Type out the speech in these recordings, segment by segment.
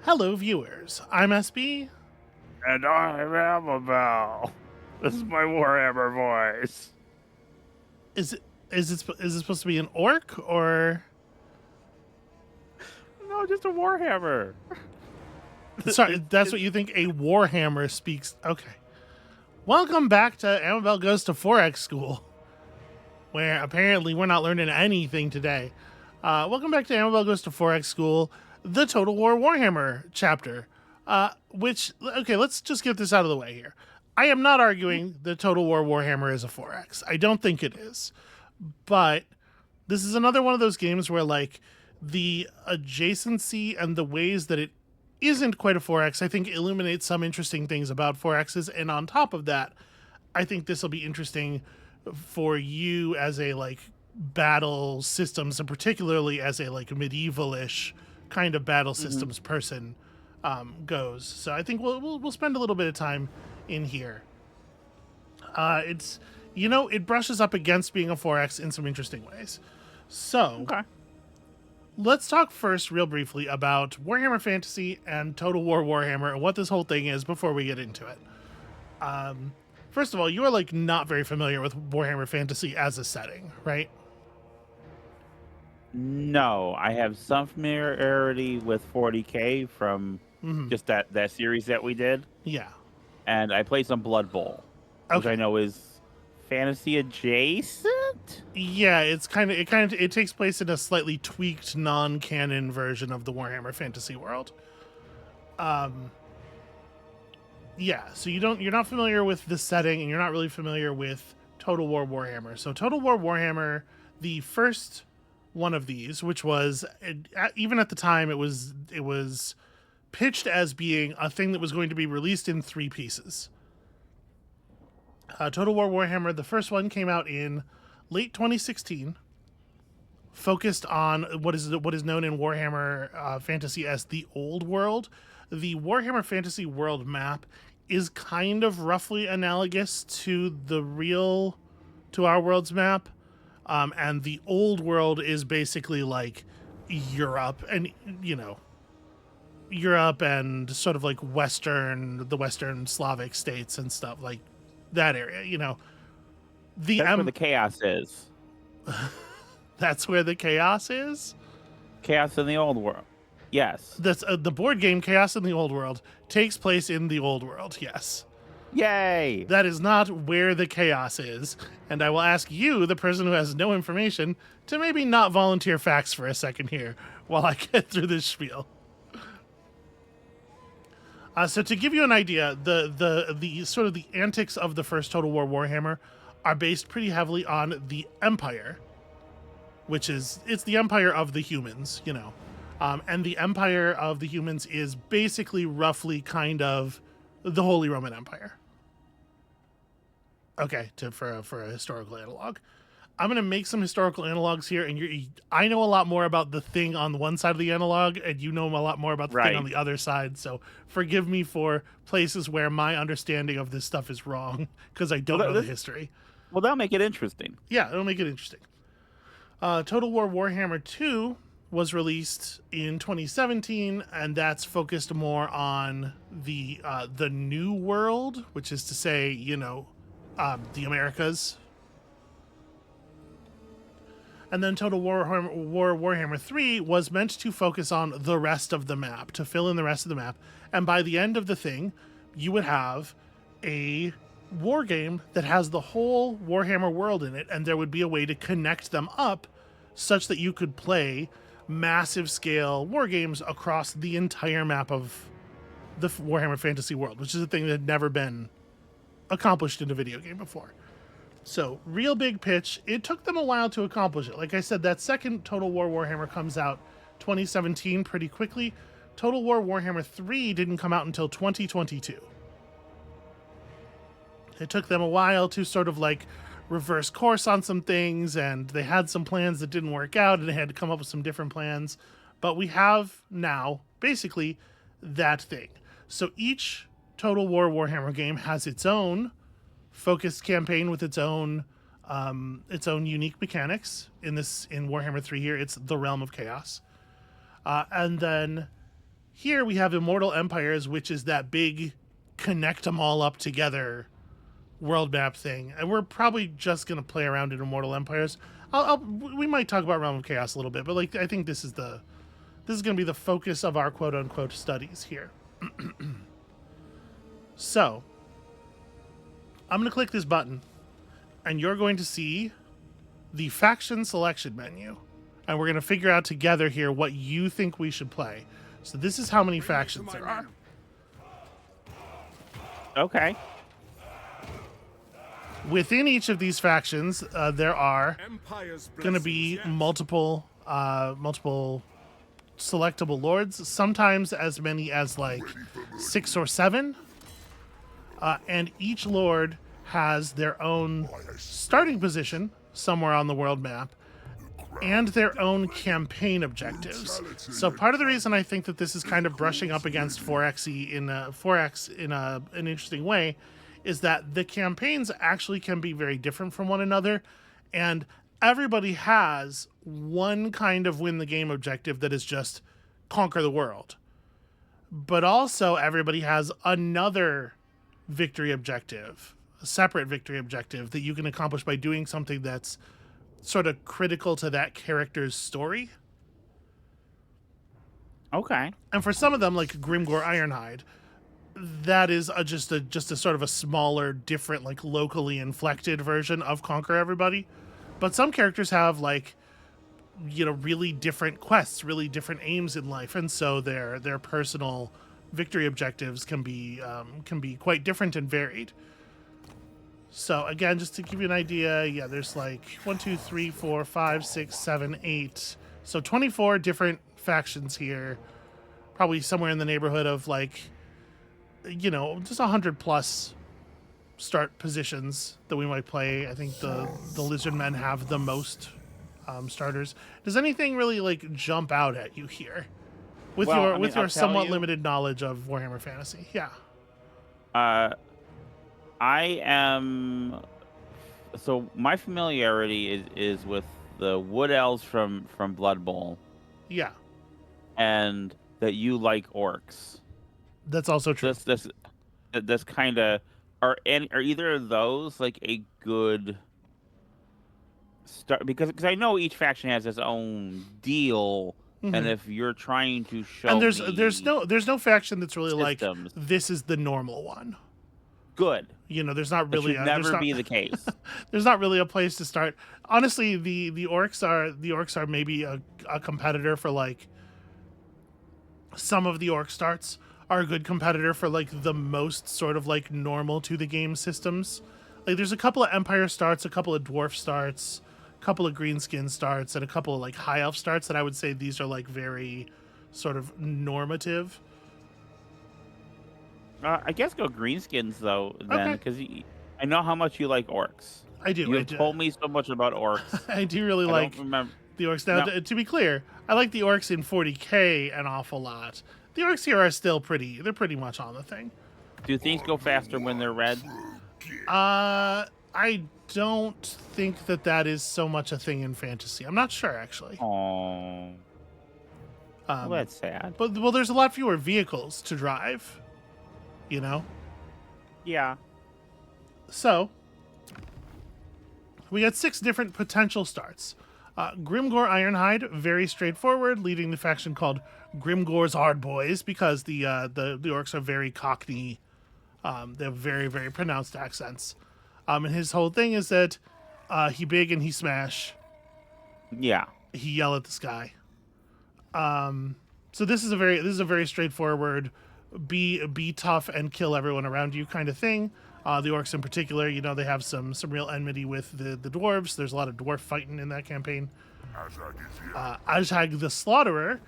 Hello, viewers. I'm SB. And I'm Amabel. This is my Warhammer voice. Is it is it supposed to be an orc or? No, just a Warhammer. Sorry, that's what you think a warhammer speaks. Okay. Welcome back to Amabel Goes to 4X School, where apparently we're not learning anything today. Welcome back to Amabel Goes to 4X School, the Total War Warhammer chapter. Okay, let's just get this out of the way here. I am not arguing that Total War Warhammer is a 4X. I don't think it is. But this is another one of those games where, like, the adjacency and the ways that it isn't quite a 4X, I think, illuminates some interesting things about 4Xs. And on top of that, I think this will be interesting for you as a, like, battle systems, and particularly as a, like, medieval-ish kind of battle systems person goes. So I think we'll spend a little bit of time in here. It brushes up against being a 4X in some interesting ways. So Okay. let's talk first real briefly about Warhammer Fantasy and Total War Warhammer and what this whole thing is before we get into it. First of all, you are, like, not very familiar with Warhammer Fantasy as a setting, right? No, I have some familiarity with 40K from just that series that we did, Yeah. and I played some Blood Bowl, which I Okay. know is fantasy adjacent. Yeah, it takes place in a slightly tweaked non-canon version of the Warhammer Fantasy world. Yeah, so you're not familiar with the setting, and you're not really familiar with Total War Warhammer. So Total War Warhammer, the first one of these, which was, even at the time, it was pitched as being a thing that was going to be released in 3 pieces. Total War Warhammer, the first one came out in late 2016, focused on what is known in Warhammer Fantasy as the Old World. The Warhammer Fantasy World map is kind of roughly analogous to our world's map, and the Old World is basically like Europe and Europe and sort of like the Western Slavic states and stuff like that area. That's where the chaos is. That's where the chaos is. Chaos in the old world. Yes. That's the board game Chaos in the Old World takes place in the Old World. Yes, Yay! that is not where the chaos is, and I will ask you, the person who has no information, to maybe not volunteer facts for a second here while I get through this spiel. So to give you an idea, the sort of the antics of the first Total War Warhammer are based pretty heavily on the Empire, it's the Empire of the humans, and the Empire of the humans is basically roughly kind of the Holy Roman Empire. Okay, for a historical analog. I'm going to make some historical analogs here, and I know a lot more about the thing on one side of the analog, and you know a lot more about the thing on the other side, so forgive me for places where my understanding of this stuff is wrong, because I don't know the history. Well, that'll make it interesting. Yeah, it'll make it interesting. Total War Warhammer 2 was released in 2017, and that's focused more on the New World, which is to say, the Americas. And then Total War Warhammer 3 was meant to focus on the rest of the map, to fill in the rest of the map. And by the end of the thing, you would have a war game that has the whole Warhammer world in it, and there would be a way to connect them up such that you could play massive scale war games across the entire map of the Warhammer Fantasy world, which is a thing that had never been accomplished in a video game before. So, real big pitch. It took them a while to accomplish it. Like I said, that second Total War Warhammer comes out 2017 pretty quickly. Total War Warhammer 3 didn't come out until 2022. It took them a while to sort of like reverse course on some things, and they had some plans that didn't work out, and they had to come up with some different plans. But we have now basically that thing. So each Total War Warhammer game has its own focused campaign with its own unique mechanics. In Warhammer 3 here, it's the Realm of Chaos. And then Here we have Immortal Empires, which is that big connect them all up together world map thing. And we're probably just going to play around in Immortal Empires. We might talk about Realm of Chaos a little bit, but like I think this is going to be the focus of our quote unquote studies here. So, I'm going to click this button, and you're going to see the faction selection menu. And we're going to figure out together here what you think we should play. So this is how many factions there are. Okay. Within each of these factions, there are going to be multiple selectable lords, sometimes as many as like 6 or 7. And each lord has their own starting position somewhere on the world map and their own campaign objectives. So part of the reason I think that this is kind of brushing up against 4X in an interesting way is that the campaigns actually can be very different from one another, and everybody has one kind of win the game objective that is just conquer the world. But also everybody has another victory objective, a separate victory objective that you can accomplish by doing something that's sort of critical to that character's story. Okay. And for some of them, like Grimgor Ironhide, that is just a sort of a smaller, different, like locally inflected version of Conquer Everybody. But some characters have like, you know, really different quests, really different aims in life, and so their personal victory objectives can be quite different and varied. So again, just to give you an idea, yeah, there's like 1, 2, 3, 4, 5, 6, 7, 8. So 24 different factions here. Probably somewhere in the neighborhood of like, you know, just 100 plus start positions that we might play. I think the lizard men have the most starters. Does anything really like jump out at you here with your somewhat limited knowledge of Warhammer Fantasy? Yeah. So my familiarity is with the Wood Elves from Blood Bowl. Yeah. And that you like orcs. That's also true. That's kind of are either of those like a good start, because I know each faction has its own deal. Mm-hmm. And if you're trying to show and there's no faction that's really systems, like this is the normal one. Good. You know, there's not really never be the case. There's not really a place to start. Honestly, the orcs are maybe a competitor for like some of the orc starts are a good competitor for like the most sort of like normal to the game systems. Like there's a couple of Empire starts, a couple of Dwarf starts, a couple of Greenskin starts, and a couple of like High Elf starts that I would say these are like very sort of normative. I guess go Greenskins though, then, because I know how much you like orcs. I do. You told me so much about orcs. I do really like the orcs. Now, to be clear, I like the orcs in 40K an awful lot. The orcs here are still they're pretty much on the thing. Do things go faster when they're red? I don't think that is so much a thing in fantasy. I'm not sure, actually. Oh. Well, that's sad. But there's a lot fewer vehicles to drive. You know? Yeah. So, we got 6 different potential starts. Grimgor Ironhide, very straightforward, leading the faction called Grimgor's Hard Boys, because the orcs are very cockney. They have very, very pronounced accents. And his whole thing is that he big and he smash. Yeah. He yell at the sky. So this is a very straightforward be tough and kill everyone around you kind of thing. The orcs in particular, you know, they have some real enmity with the dwarves. There's a lot of dwarf fighting in that campaign. Azhag the Slaughterer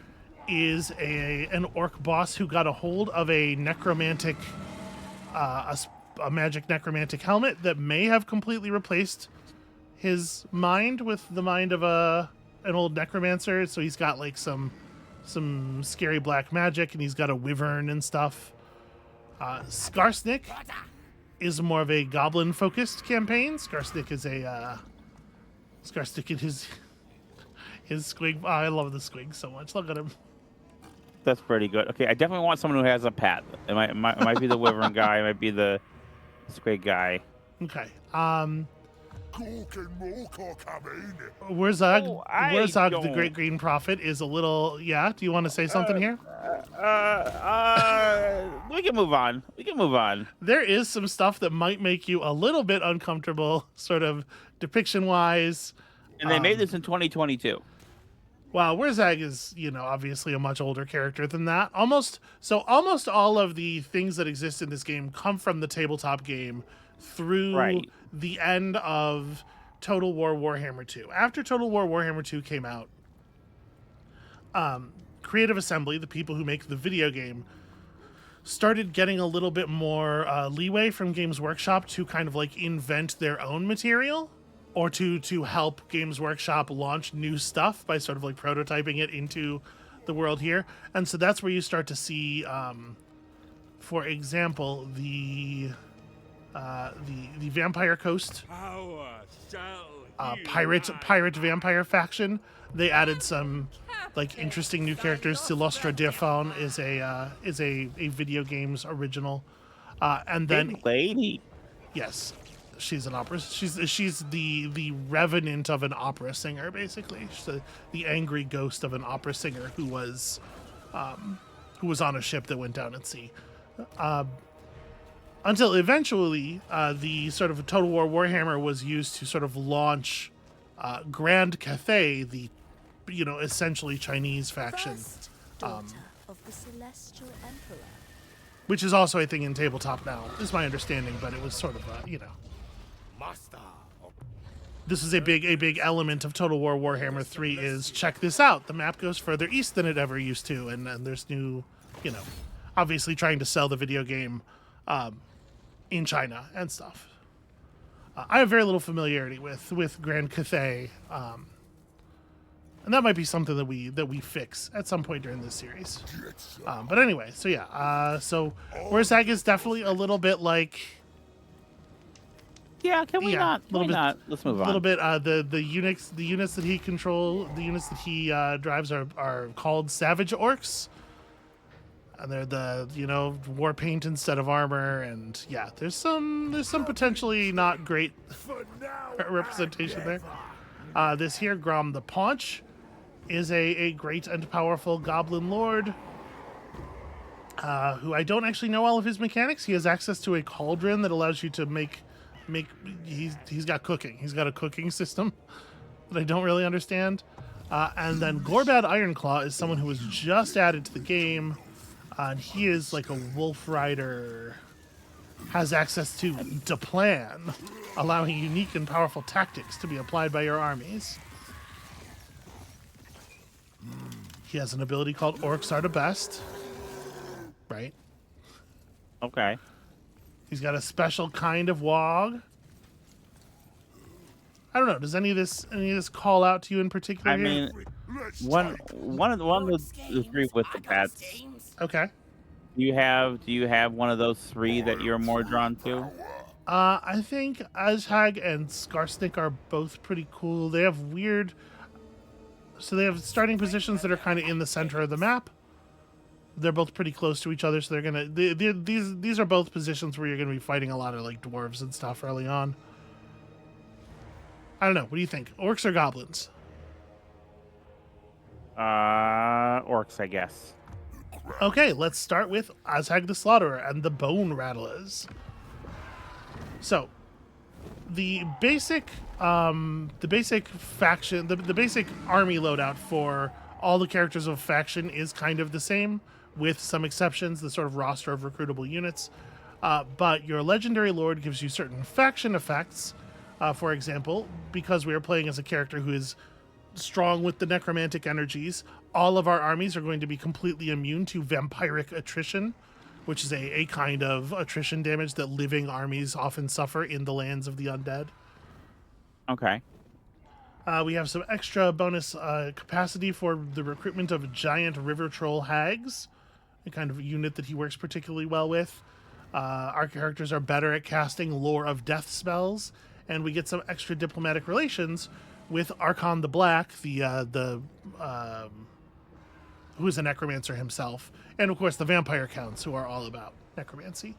is an orc boss who got a hold of a necromantic, a magic necromantic helmet that may have completely replaced his mind with the mind of an old necromancer. So he's got like some scary black magic, and he's got a wyvern and stuff. Skarsnik is more of a goblin-focused campaign. Skarsnik is Skarsnik and his squig. Oh, I love the squig so much. Look at him. that's pretty good. Okay, I definitely want someone who has a pet. It might be the Wyvern guy. It might be the Squid guy. Okay. Wurzug, Oh, I Wurzug, the don't. Great Green Prophet, is a little. Yeah. Do you want to say something here? We can move on. We can move on. There is some stuff that might make you a little bit uncomfortable, sort of depiction-wise. And they made this in 2022. Well, Wurzug is, obviously a much older character than that. Almost all of the things that exist in this game come from the tabletop game through Right. the end of Total War Warhammer 2. After Total War Warhammer 2 came out, Creative Assembly, the people who make the video game, started getting a little bit more leeway from Games Workshop to kind of like invent their own material, or to help Games Workshop launch new stuff by sort of like prototyping it into the world here. And so that's where you start to see, for example, the Vampire Coast pirate vampire faction. They added some like interesting new characters. Silostra Dearfaun is a video games original, and then Big lady. yes, she's an opera. She's the revenant of an opera singer, basically. She's the angry ghost of an opera singer who was on a ship that went down at sea. Until eventually, the sort of Total War Warhammer was used to sort of launch Grand Cathay, the essentially Chinese faction, Daughter of the Celestial Emperor. which is also a thing in tabletop now, is my understanding. But it was sort of Master of this is a big element of Total War Warhammer 3 is check this out. The map goes further east than it ever used to, and there's new, obviously trying to sell the video game in China and stuff. I have very little familiarity with Grand Cathay, and that might be something that we fix at some point during this series. But anyway, so yeah, so Wurzug is definitely a little bit like. Yeah, can we not? Can we not? Let's move on. A little bit. The units that he drives are called Savage Orcs, and they're the war paint instead of armor, and yeah, there's some potentially not great representation there. This here Grom the Paunch is a great and powerful goblin lord. Who I don't actually know all of his mechanics. He has access to a cauldron that allows you to make he's got cooking. He's got a cooking system that I don't really understand. And then Gorbad Ironclaw is someone who was just added to the game, and he is like a wolf rider. Has access to the plan, allowing unique and powerful tactics to be applied by your armies. He has an ability called Orcs Are the Best. Right? Okay. He's got a special kind of wog. I don't know. Does any of this call out to you in particular? I here? mean, one of the three with the pets. Okay. Do you have one of those three that you're more drawn to? I think Azhag and Skarsnik are both pretty cool. They have they have starting positions that are kind of in the center of the map. They're both pretty close to each other, so these are both positions where you're gonna be fighting a lot of like dwarves and stuff early on. I don't know. What do you think? Orcs or goblins? Orcs, I guess. Okay, let's start with Azhag the Slaughterer and the Bone Rattlers. So, the basic faction, the basic army loadout for all the characters of faction is kind of the same, with some exceptions, the sort of roster of recruitable units. But your Legendary Lord gives you certain faction effects. For example, because we are playing as a character who is strong with the necromantic energies, all of our armies are going to be completely immune to vampiric attrition, which is a kind of attrition damage that living armies often suffer in the lands of the undead. Okay. We have some extra bonus capacity for the recruitment of giant river troll hags, a kind of unit that he works particularly well with. Our characters are better at casting Lore of Death spells, and we get some extra diplomatic relations with Archon the Black, the who is a necromancer himself, and of course the vampire counts, who are all about necromancy.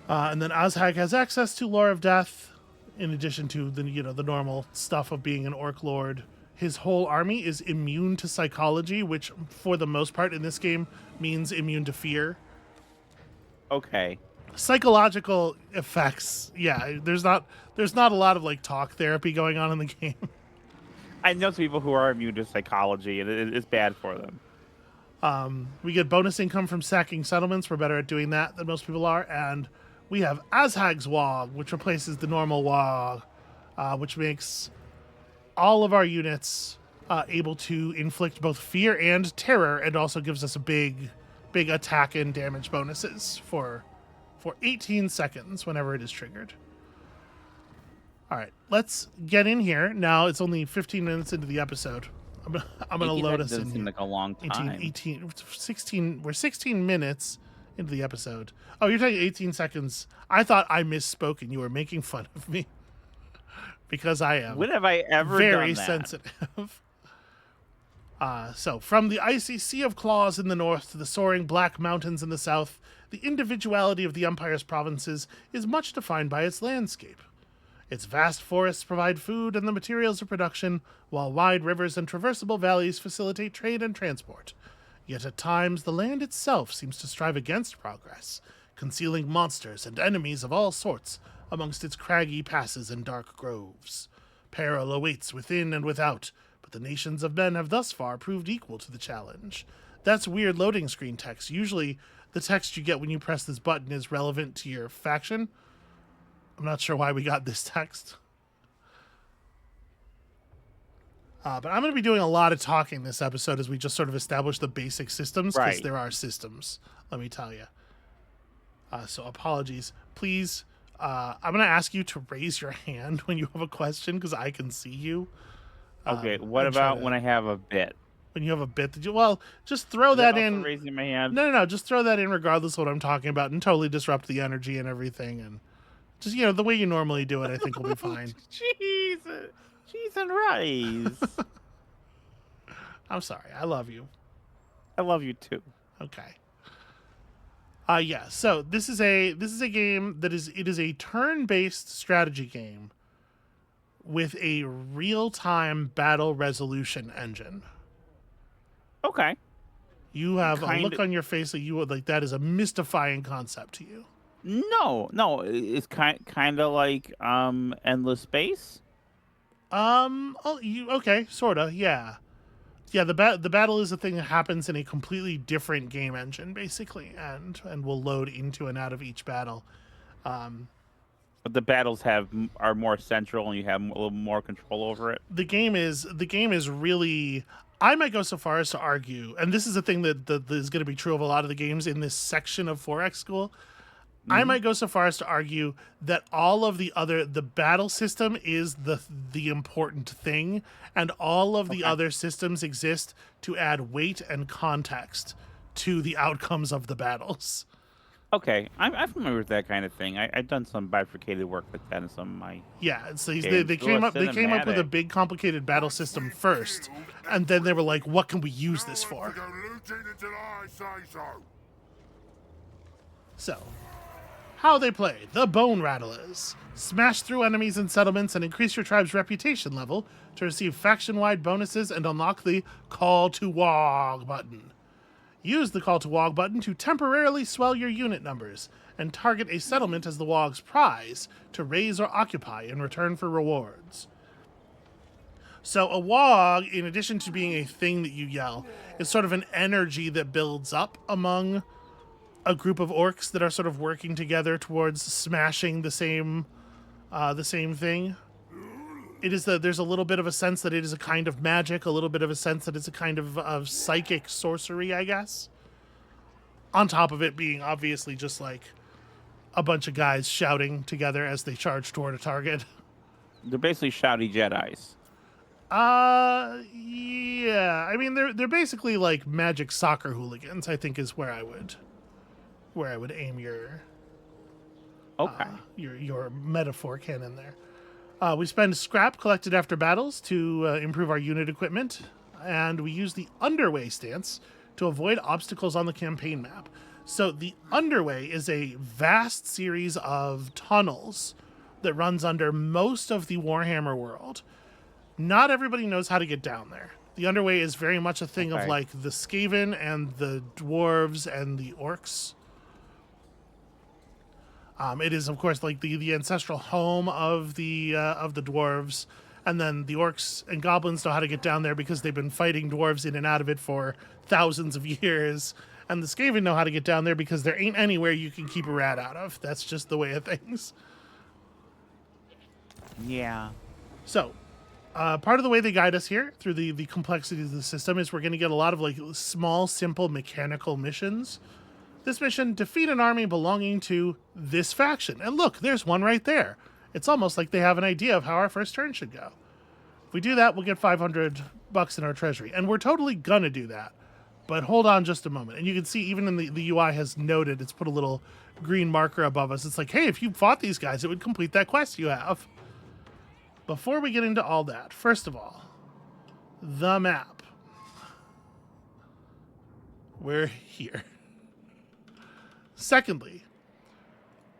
And then Azhag has access to Lore of Death, in addition to the normal stuff of being an orc lord. His whole army is immune to psychology, which for the most part in this game means immune to fear. Okay. Psychological effects, yeah. There's not a lot of like talk therapy going on in the game. I know people who are immune to psychology, and it's bad for them. We get bonus income from sacking settlements. We're better at doing that than most people are. And we have Azhag's Wog, which replaces the normal Wog, which makes all of our units able to inflict both fear and terror, and also gives us a big attack and damage bonuses for 18 seconds whenever it is triggered. All right, let's get in here. Now it's only 15 minutes into the episode. I'm going to load us in. Seem like a long time. 16. We're 16 minutes into the episode. Oh, you're talking 18 seconds. I thought I misspoke and you were making fun of me because I am. When have I ever very done that? sensitive? So, from the icy sea of claws in the north to the soaring black mountains in the south, the individuality of the Empire's provinces is much defined by its landscape. Its vast forests provide food and the materials of production, while wide rivers and traversable valleys facilitate trade and transport. Yet at times, the land itself seems to strive against progress, concealing monsters and enemies of all sorts amongst its craggy passes and dark groves. Peril awaits within and without, but the nations of men have thus far proved equal to the challenge. That's weird loading screen text. Usually, the text you get when you press this button is relevant to your faction. I'm not sure why we got this text. But I'm going to be doing a lot of talking this episode as we just sort of establish the basic systems, because there are systems, let me tell you. So apologies. Please, I'm going to ask you to raise your hand when you have a question, because I can see you. Okay, what about when I have a bit? When you have a bit that well, just throw that in. Raising my hand? No, just throw that in regardless of what I'm talking about, and totally disrupt the energy and everything, and just, the way you normally do it, I think will be fine. Cheese and rice. I'm sorry. I love you. I love you too. Okay. Yeah. So this is a game that is a turn-based strategy game with a real-time battle resolution engine. Okay. You have a look on your face that you would like. That is a mystifying concept to you. No, it's kind of like Endless Space. Okay, sorta, yeah. Yeah, the battle is a thing that happens in a completely different game engine, basically, and will load into and out of each battle. But the battles are more central, and you have a little more control over it. The game is really. I might go so far as to argue, and this is a thing that is going to be true of a lot of the games in this section of 4X School. I might go so far as to argue that all of the battle system is the important thing, and all of the other systems exist to add weight and context to the outcomes of the battles. Okay, I'm familiar with that kind of thing. I've done some bifurcated work like that in some of my so games. they came up with a big complicated battle system first, and then they were like, what can we use this for? So, how they play. The Bone Rattlers. Smash through enemies and settlements and increase your tribe's reputation level to receive faction-wide bonuses and unlock the Call to Wog button. Use the Call to Wog button to temporarily swell your unit numbers and target a settlement as the Wog's prize to raise or occupy in return for rewards. So a Wog, in addition to being a thing that you yell, is sort of an energy that builds up among a group of orcs that are sort of working together towards smashing the same thing. There's a little bit of a sense that it is a kind of magic, a little bit of a sense that it's a kind of psychic sorcery, I guess. On top of it being obviously just like a bunch of guys shouting together as they charge toward a target. They're basically shouty Jedis. Yeah. I mean, they're basically like magic soccer hooligans, I think is where I would aim your your metaphor cannon there. We spend scrap collected after battles to improve our unit equipment. and we use the underway stance to avoid obstacles on the campaign map. So the underway is a vast series of tunnels that runs under most of the Warhammer world. Not everybody knows how to get down there. The underway is very much a thing of like the Skaven and the dwarves and the orcs. It is, of course, like the ancestral home of the dwarves, and then the orcs and goblins know how to get down there because they've been fighting dwarves in and out of it for thousands of years. And the Skaven know how to get down there because there ain't anywhere you can keep a rat out of. That's just the way of things. Yeah. So, part of the way they guide us here through the complexities of the system is we're going to get a lot of like small, simple mechanical missions. This mission, defeat an army belonging to this faction. And look, there's one right there. It's almost like they have an idea of how our first turn should go. If we do that, we'll get $500 in our treasury. And we're totally gonna do that. But hold on just a moment. And you can see even in the UI has noted, it's put a little green marker above us. It's like, hey, if you fought these guys, it would complete that quest you have. Before we get into all that, first of all, the map. We're here. Secondly,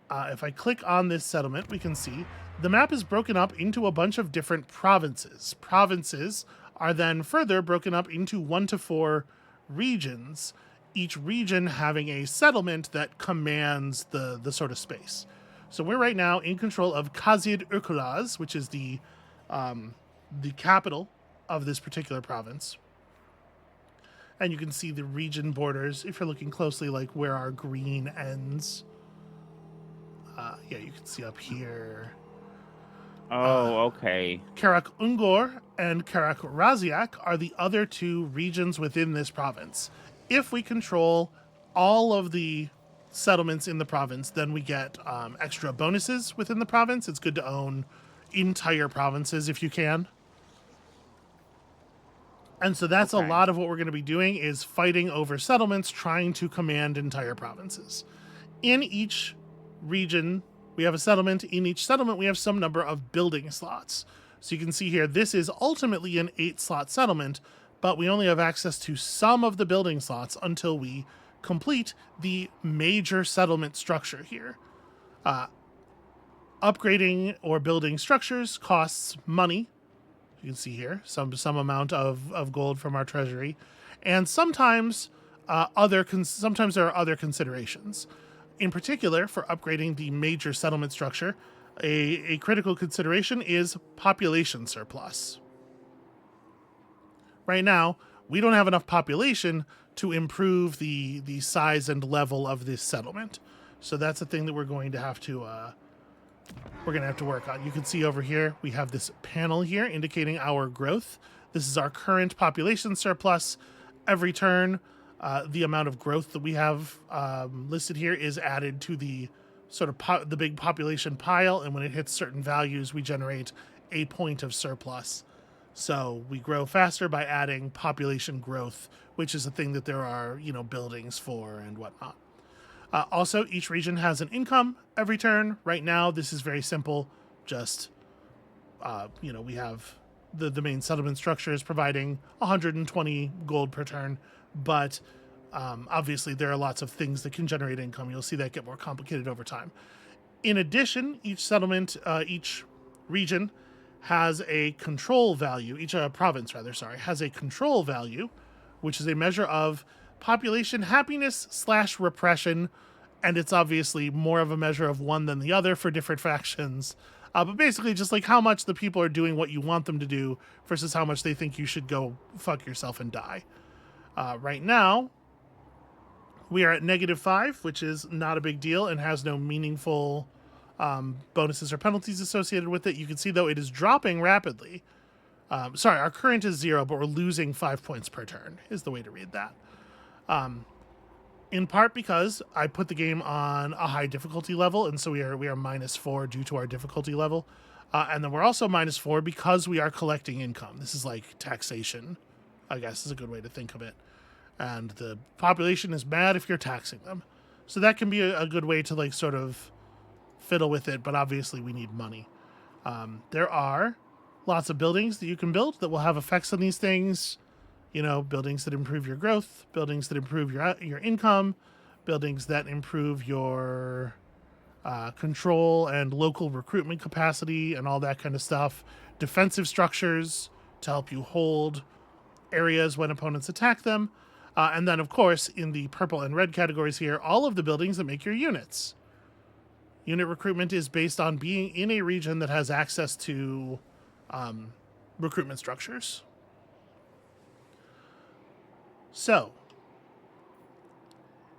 if I click on this settlement, we can see the map is broken up into a bunch of different provinces. Provinces are then further broken up into 1 to 4 regions, each region having a settlement that commands the sort of space. So we're right now in control of Kazid Urkulaz, which is the capital of this particular province. And you can see the region borders, if you're looking closely, like where our green ends. Yeah, you can see up here. Oh, okay. Karak Ungor and Karak Raziak are the other 2 regions within this province. If we control all of the settlements in the province, then we get extra bonuses within the province. It's good to own entire provinces if you can. And so that's a lot of what we're going to be doing is fighting over settlements, trying to command entire provinces. In each region, we have a settlement. In each settlement, we have some number of building slots. So you can see here, this is ultimately an 8-slot settlement, but we only have access to some of the building slots until we complete the major settlement structure here. Upgrading or building structures costs money. You can see here some amount of gold from our treasury, and sometimes sometimes there are other considerations. In particular, for upgrading the major settlement structure, a critical consideration is population surplus. Right now, we don't have enough population to improve the size and level of this settlement, so that's a thing that we're going to have to work on. You can see over here, we have this panel here indicating our growth. This is our current population surplus. Every turn, the amount of growth that we have listed here is added to the sort of the big population pile, and when it hits certain values, we generate a point of surplus. So we grow faster by adding population growth, which is a thing that there are, buildings for and whatnot. Also, each region has an income every turn. Right now, this is very simple. Just, we have the main settlement structure is providing 120 gold per turn, but obviously there are lots of things that can generate income. You'll see that get more complicated over time. In addition, each settlement, each region has a control value. Each province, has a control value, which is a measure of population happiness / repression, and it's obviously more of a measure of one than the other for different factions. But basically just like how much the people are doing what you want them to do versus how much they think you should go fuck yourself and die. Right now, we are at -5, which is not a big deal and has no meaningful bonuses or penalties associated with it. You can see, though, it is dropping rapidly. Our current is 0, but we're losing 5 points per turn, is the way to read that. In part because I put the game on a high difficulty level, and so we are -4 due to our difficulty level. And then we're also -4 because we are collecting income. This is like taxation, I guess is a good way to think of it. And the population is mad if you're taxing them. So that can be a good way to like sort of fiddle with it, but obviously we need money. There are lots of buildings that you can build that will have effects on these things. buildings that improve your growth, buildings that improve your income, buildings that improve your control and local recruitment capacity and all that kind of stuff. Defensive structures to help you hold areas when opponents attack them. And then, of course, in the purple and red categories here, all of the buildings that make your units. Unit recruitment is based on being in a region that has access to recruitment structures. So,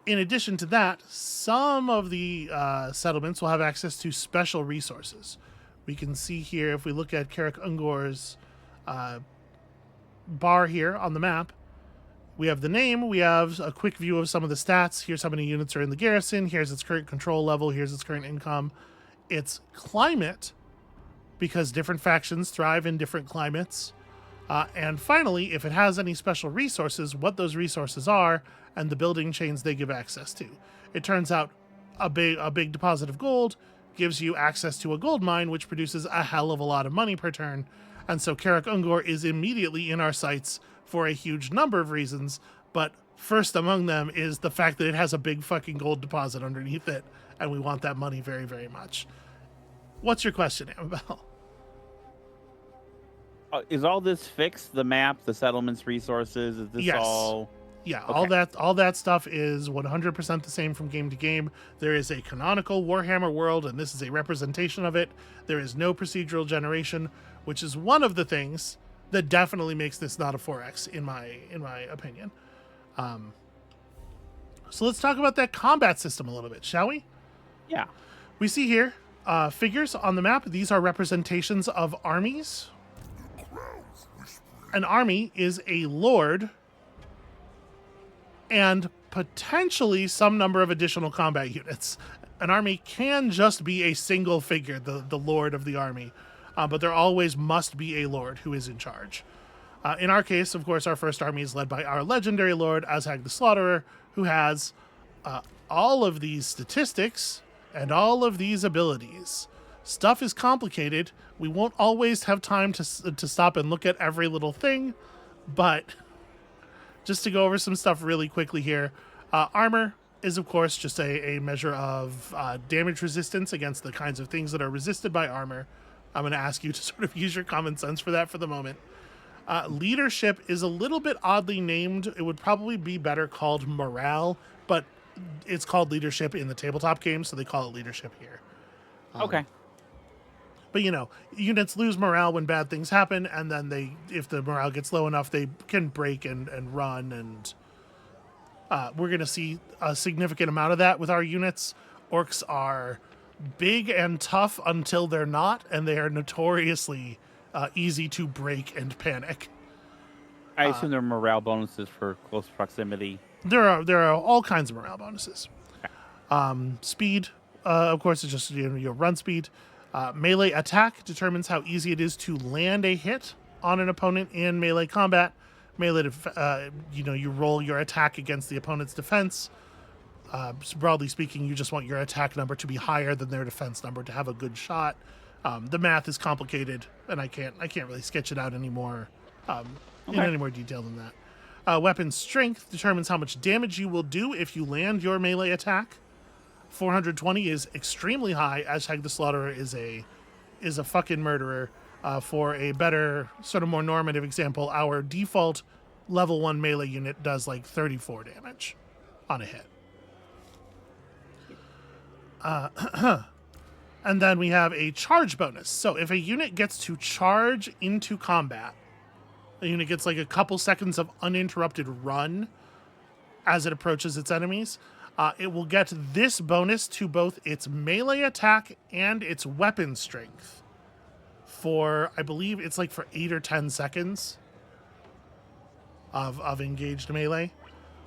in addition to that, some of the settlements will have access to special resources. We can see here, if we look at Karak Ungor's bar here on the map, we have the name, we have a quick view of some of the stats. Here's how many units are in the garrison, here's its current control level, here's its current income. Its climate, because different factions thrive in different climates. And finally, if it has any special resources, what those resources are, and the building chains they give access to. It turns out a big deposit of gold gives you access to a gold mine, which produces a hell of a lot of money per turn. And so Karak Ungor is immediately in our sights for a huge number of reasons, but first among them is the fact that it has a big fucking gold deposit underneath it, and we want that money very, very much. What's your question, Amabel? Is all this fixed? The map, the settlements, resources? Is this Yes. all? Yeah, Okay. all that stuff is 100% the same from game to game. There is a canonical Warhammer world, and this is a representation of it. There is no procedural generation, which is one of the things that definitely makes this not a 4X in my opinion. So let's talk about that combat system a little bit, shall we? Yeah. We see here figures on the map. These are representations of armies. An army is a lord and potentially some number of additional combat units. An army can just be a single figure, the lord of the army, but there always must be a lord who is in charge. In our case, of course, our first army is led by our legendary lord, Azhag the Slaughterer, who has all of these statistics and all of these abilities. Stuff is complicated. We won't always have time to stop and look at every little thing, but just to go over some stuff really quickly here. Armor is, of course, just a measure of damage resistance against the kinds of things that are resisted by armor. I'm going to ask you to sort of use your common sense for that for the moment. Leadership is a little bit oddly named. It would probably be better called morale, but it's called leadership in the tabletop game, so they call it leadership here. Okay. But, units lose morale when bad things happen, and then if the morale gets low enough, they can break and run, and we're going to see a significant amount of that with our units. Orcs are big and tough until they're not, and they are notoriously easy to break and panic. I assume there are morale bonuses for close proximity. There are all kinds of morale bonuses. Speed, of course, is just your run speed. Melee attack determines how easy it is to land a hit on an opponent in melee combat. Melee, you roll your attack against the opponent's defense. So broadly speaking, you just want your attack number to be higher than their defense number to have a good shot. The math is complicated, and I can't really sketch it out anymore in any more detail than that. Weapon strength determines how much damage you will do if you land your melee attack. 420 is extremely high. Azhag the Slaughterer is a fucking murderer. For a better, sort of more normative example, our default level 1 melee unit does like 34 damage on a hit. And then we have a charge bonus. So if a unit gets to charge into combat, a unit gets like a couple seconds of uninterrupted run as it approaches its enemies. It will get this bonus to both its melee attack and its weapon strength for, I believe it's like for 8 or 10 seconds of engaged melee.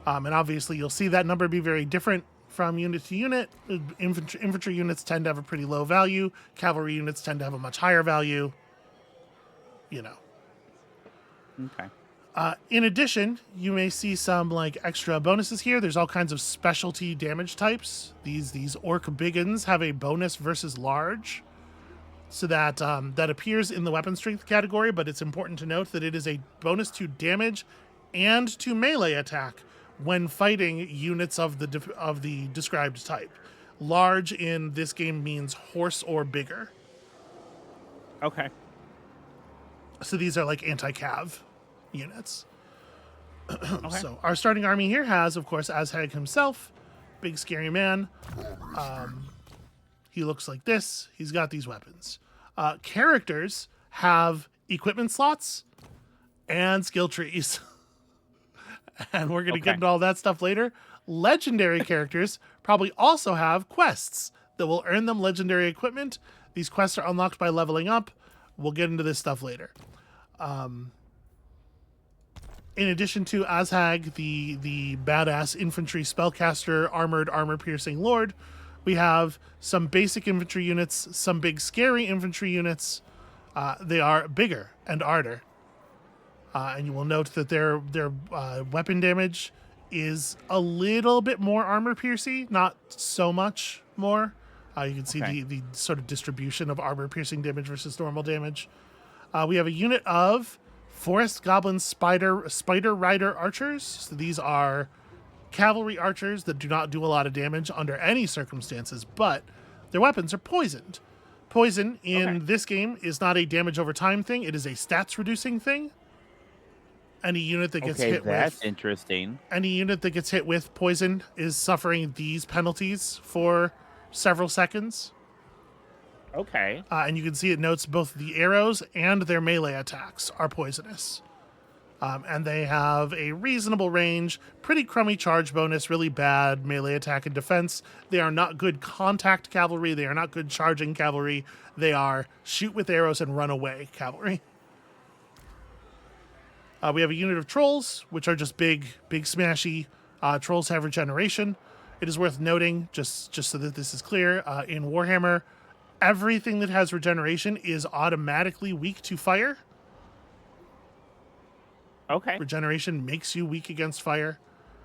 And obviously you'll see that number be very different from unit to unit. Infantry units tend to have a pretty low value. Cavalry units tend to have a much higher value. Okay. In addition, you may see some like extra bonuses here. There's all kinds of specialty damage types. These orc biggins have a bonus versus large, so that that appears in the weapon strength category. But it's important to note that it is a bonus to damage and to melee attack when fighting units of the described type. Large in this game means horse or bigger. Okay. So these are like anti-cav units. Okay. So our starting army here has, of course, Azhag himself, big scary man. He looks like this. He's got these weapons. Characters have equipment slots and skill trees. And we're going to get into all that stuff later. Legendary characters probably also have quests that will earn them legendary equipment. These quests are unlocked by leveling up. We'll get into this stuff later. In addition to Azhag, the badass infantry spellcaster, armor-piercing lord, we have some basic infantry units, some big scary infantry units. They are bigger and arder. And you will note that their weapon damage is a little bit more armor-piercing, not so much more. You can see the sort of distribution of armor-piercing damage versus normal damage. We have a unit of Forest Goblin Spider Rider Archers. So these are cavalry archers that do not do a lot of damage under any circumstances, but their weapons are poisoned. Poison in this game is not a damage over time thing. It is a stats reducing thing. Any unit that gets hit that's with interesting. Any unit that gets hit with poison is suffering these penalties for several seconds. Okay. And you can see it notes both the arrows and their melee attacks are poisonous. And they have a reasonable range, pretty crummy charge bonus, really bad melee attack and defense. They are not good contact cavalry. They are not good charging cavalry. They are shoot with arrows and run away cavalry. We have a unit of trolls, which are just big smashy. Trolls have regeneration. It is worth noting, just so that this is clear, in Warhammer, everything that has regeneration is automatically weak to fire. Okay. Regeneration makes you weak against fire.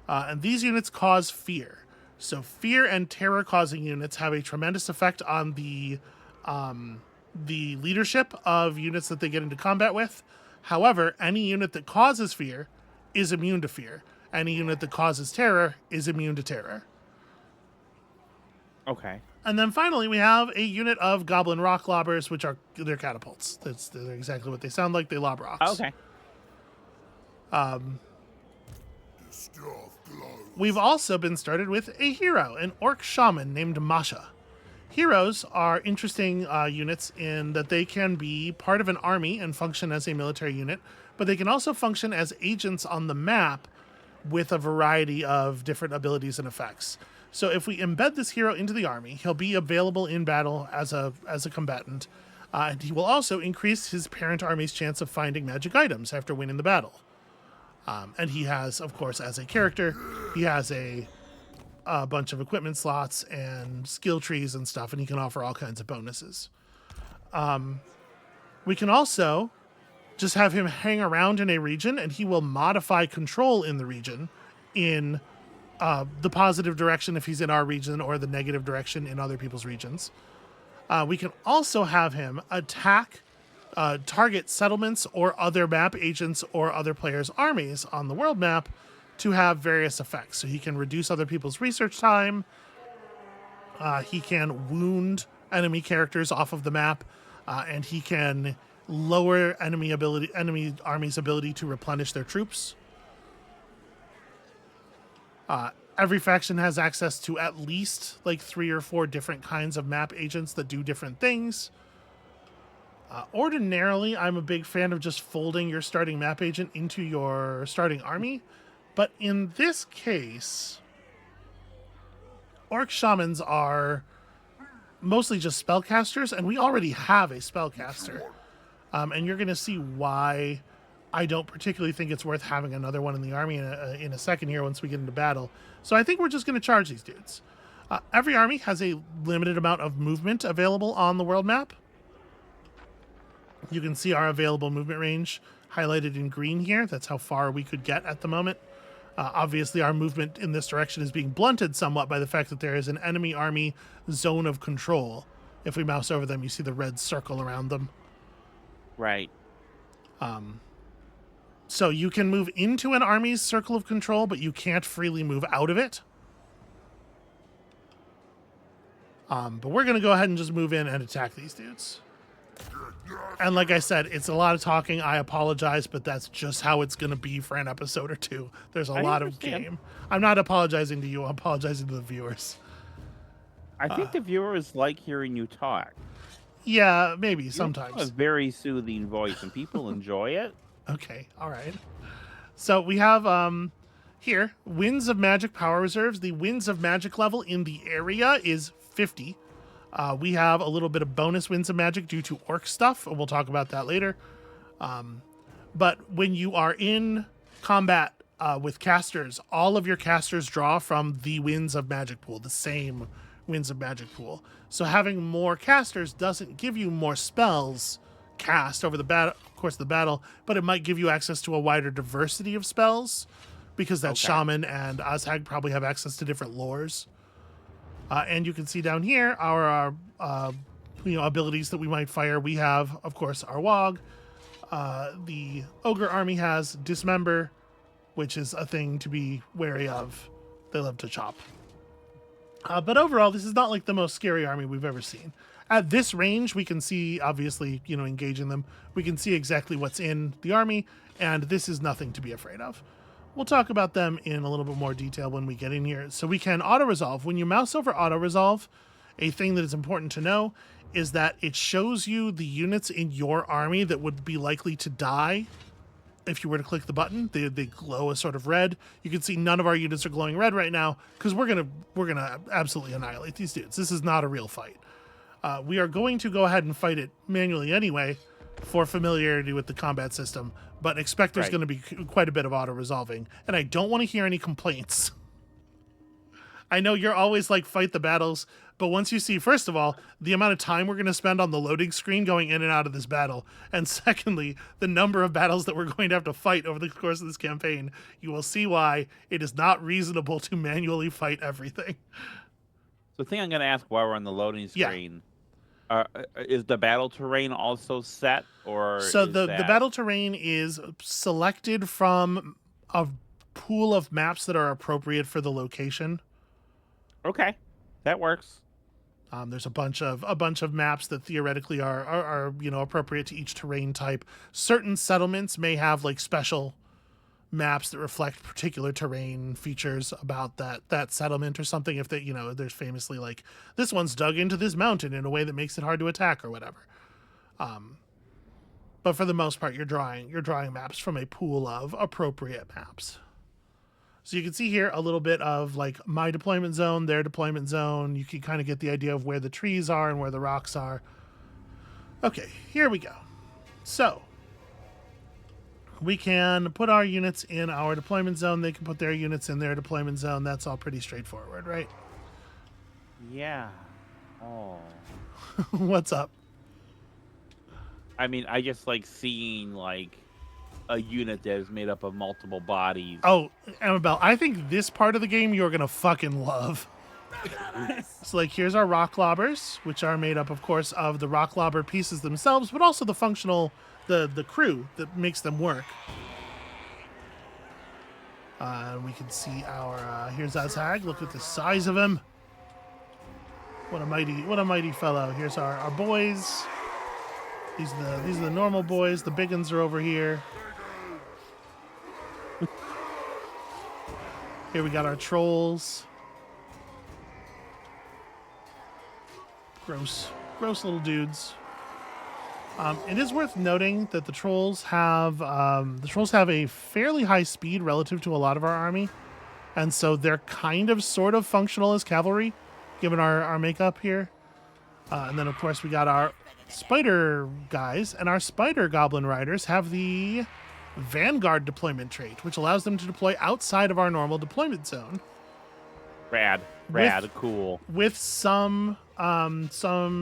And these units cause fear. So fear and terror-causing units have a tremendous effect on the leadership of units that they get into combat with. However, any unit that causes fear is immune to fear. Any unit that causes terror is immune to terror. Okay. And then finally, we have a unit of Goblin Rock Lobbers, which are they're catapults. They're exactly what they sound like. They lob rocks. Okay. We've also been started with a hero, an orc shaman named Masha. Heroes are interesting units in that they can be part of an army and function as a military unit, but they can also function as agents on the map with a variety of different abilities and effects. So if we embed this hero into the army, he'll be available in battle as a combatant, and he will also increase his parent army's chance of finding magic items after winning the battle. And he has, of course, as a character, he has a bunch of equipment slots and skill trees and stuff, and he can offer all kinds of bonuses. We can also just have him hang around in a region, and he will modify control in the region in the positive direction if he's in our region, or the negative direction in other people's regions. We can also have him attack target settlements or other map agents or other players' armies on the world map to have various effects. So he can reduce other people's research time. He can wound enemy characters off of the map, and he can lower enemy army's ability to replenish their troops. Every faction has access to at least like 3 or 4 different kinds of map agents that do different things. Ordinarily, I'm a big fan of just folding your starting map agent into your starting army. But in this case, orc shamans are mostly just spellcasters, and we already have a spellcaster. And you're going to see why I don't particularly think it's worth having another one in the army in a second here once we get into battle. So I think we're just going to charge these dudes. Every army has a limited amount of movement available on the world map. You can see our available movement range highlighted in green here. That's how far we could get at the moment. Obviously, our movement in this direction is being blunted somewhat by the fact that there is an enemy army zone of control. If we mouse over them, you see the red circle around them. Right. So you can move into an army's circle of control, but you can't freely move out of it. But we're going to go ahead and just move in and attack these dudes. And like I said, it's a lot of talking. I apologize, but that's just how it's going to be for an episode or two. There's a lot of game. I'm not apologizing to you. I'm apologizing to the viewers. I think the viewers like hearing you talk. Yeah, maybe You sometimes. have a very soothing voice, and people enjoy it. Okay, all right. So we have here Winds of Magic power reserves. The Winds of Magic level in the area is 50. We have a little bit of bonus Winds of Magic due to orc stuff, and we'll talk about that later. But when you are in combat with casters, all of your casters draw from the Winds of Magic pool, the same Winds of Magic pool. So having more casters doesn't give you more spells cast over the course of the battle, but it might give you access to a wider diversity of spells because that Shaman and Azhag probably have access to different lores. And you can see down here our abilities that we might fire. We have, of course, our Wog. The Ogre army has Dismember, which is a thing to be wary of. They love to chop. But overall, this is not like the most scary army we've ever seen. At this range, we can see, obviously, engaging them. We can see exactly what's in the army, and this is nothing to be afraid of. We'll talk about them in a little bit more detail when we get in here. So we can auto-resolve. When you mouse over auto-resolve, a thing that is important to know is that it shows you the units in your army that would be likely to die if you were to click the button. They glow a sort of red. You can see none of our units are glowing red right now because we're gonna absolutely annihilate these dudes. This is not a real fight. We are going to go ahead and fight it manually anyway for familiarity with the combat system, but expect there's going to be quite a bit of auto-resolving, and I don't want to hear any complaints. I know you're always like, fight the battles, but once you see, first of all, the amount of time we're going to spend on the loading screen going in and out of this battle, and secondly, the number of battles that we're going to have to fight over the course of this campaign, you will see why it is not reasonable to manually fight everything. So the thing I'm going to ask while we're on the loading screen, is the battle terrain also set, or so the battle terrain is selected from a pool of maps that are appropriate for the location. Okay, that works. There's a bunch of maps that theoretically are appropriate to each terrain type. Certain settlements may have like special maps that reflect particular terrain features about that settlement or something. If they, there's famously like, this one's dug into this mountain in a way that makes it hard to attack or whatever. But for the most part, you're drawing maps from a pool of appropriate maps. So you can see here a little bit of like my deployment zone, their deployment zone. You can kind of get the idea of where the trees are and where the rocks are. Okay, here we go. So we can put our units in our deployment zone. They can put their units in their deployment zone. That's all pretty straightforward, right? Yeah. Oh. What's up? I mean, I just like seeing like a unit that is made up of multiple bodies. Oh, Amabel, I think this part of the game you're going to fucking love. So like, here's our rock lobbers, which are made up, of course, of the rock lobber pieces themselves, but also the functional the crew that makes them work. We can see our here's Azhag. Look at the size of him. What a mighty fellow. Here's our boys. These are the normal boys. The big ones are over here. Here we got our trolls. Gross little dudes. It is worth noting that the trolls have a fairly high speed relative to a lot of our army, and so they're kind of sort of functional as cavalry, given our makeup here. And then of course we got our spider guys, and our spider goblin riders have the Vanguard deployment trait, which allows them to deploy outside of our normal deployment zone. Rad, cool. With some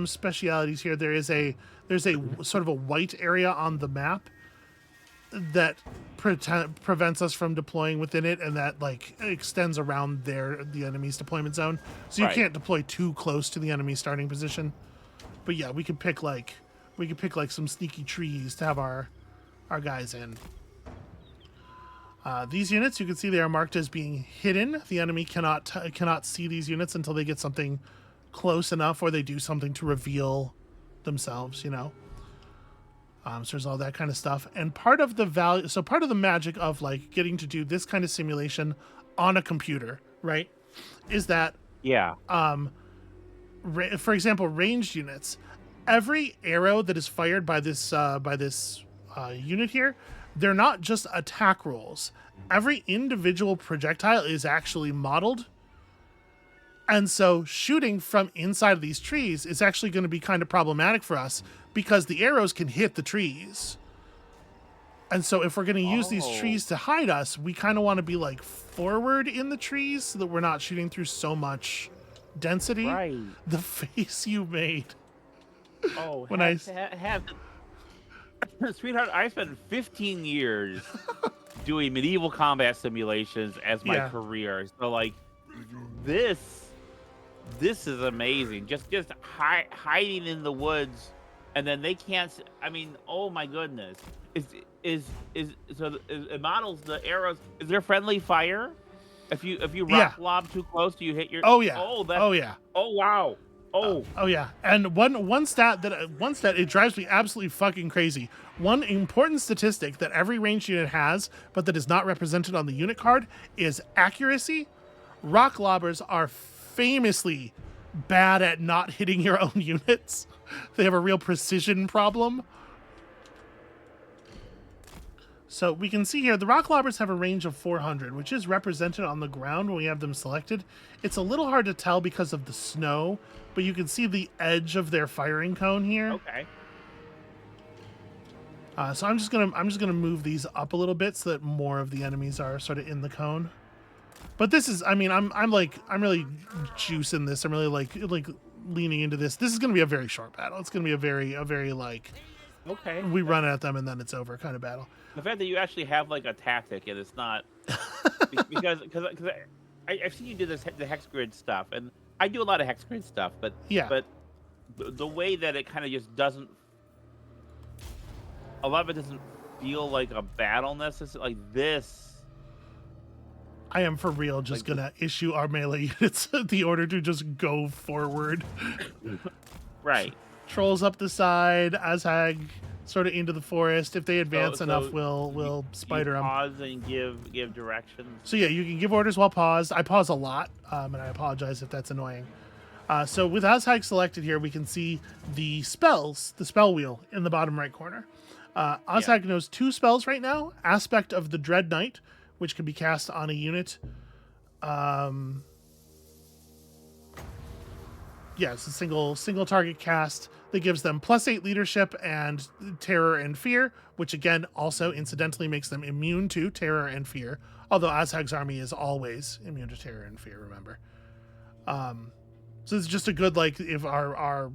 specialities here. There's a sort of a white area on the map that prevents us from deploying within it, and that like extends around the enemy's deployment zone. So you can't deploy too close to the enemy's starting position. But yeah, we could pick like some sneaky trees to have our guys in. These units, you can see they are marked as being hidden. The enemy cannot see these units until they get something close enough or they do something to reveal themselves, you know. So there's all that kind of stuff. And part of the value, so part of the magic of like getting to do this kind of simulation on a computer, right, is that, Yeah. for example, ranged units, every arrow that is fired by this unit here, they're not just attack rolls. Every individual projectile is actually modeled. And so shooting from inside of these trees is actually going to be kind of problematic for us because the arrows can hit the trees. And so if we're going to use these trees to hide us, we kind of want to be like forward in the trees so that we're not shooting through so much density. Right. The face you made. Oh, when sweetheart, I spent 15 years doing medieval combat simulations as my career. So like this is amazing. Just hiding in the woods, and then they can't. I mean, oh my goodness! It models the arrows. Is there friendly fire? If you rock lob too close, do you hit your? Oh yeah. Oh yeah. Oh wow. Oh yeah. And one stat it drives me absolutely fucking crazy. One important statistic that every ranged unit has, but that is not represented on the unit card, is accuracy. Rock lobbers are famously bad at not hitting your own units. They have a real precision problem. So we can see here, the rock lobbers have a range of 400, which is represented on the ground when we have them selected. It's a little hard to tell because of the snow, but you can see the edge of their firing cone here. Okay. So I'm just gonna move these up a little bit so that more of the enemies are sort of in the cone. But this is, I mean, I'm really juicing this. I'm really like leaning into this. This is gonna be a very short battle. It's gonna be a very like, okay, we run at them and then it's over kind of battle. The fact that you actually have like a tactic and it's not because I've seen you do the hex grid stuff, and I do a lot of hex grid stuff, but the way that it kind of just doesn't, a lot of it doesn't feel like a battle necessarily. Like this, I am for real just gonna issue our melee units the order to just go forward. Right. Trolls up the side, Azhag sort of into the forest. If they advance enough, we'll spider them. Pause and give directions. So yeah, you can give orders while paused. I pause a lot, and I apologize if that's annoying. So with Azhag selected here, we can see the spells, the spell wheel in the bottom right corner. Azhag knows 2 spells right now. Aspect of the Dread Knight, which can be cast on a unit. It's a single target cast that gives them +8 leadership and terror and fear, which again also incidentally makes them immune to terror and fear. Although Azhag's army is always immune to terror and fear, remember. So it's just a good, like, if our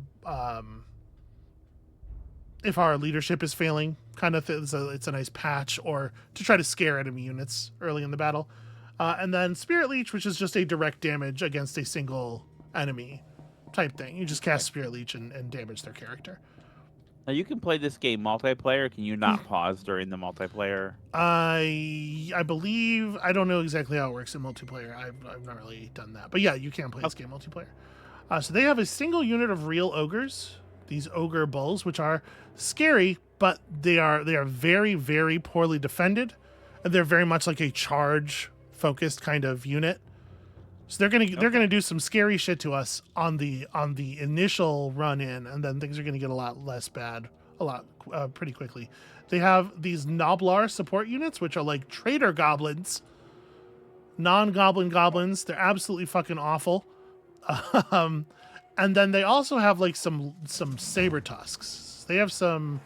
leadership is failing, kind of it's a nice patch, or to try to scare enemy units early in the battle. And then Spirit Leech, which is just a direct damage against a single enemy type thing. You just cast Spirit Leech and damage their character. Now you can play this game multiplayer. Can you not pause during the multiplayer? I believe, I don't know exactly how it works in multiplayer. I've not really done that, but yeah, you can play this game multiplayer. So they have a single unit of real ogres, these ogre bulls, which are scary, but they are very, very poorly defended, and they're very much like a charge focused kind of unit. So they're gonna do some scary shit to us on the initial run in, and then things are gonna get a lot less bad, pretty quickly. They have these Noblar support units, which are like traitor goblins, non-goblin goblins. They're absolutely fucking awful. And then they also have like some saber tusks. They have some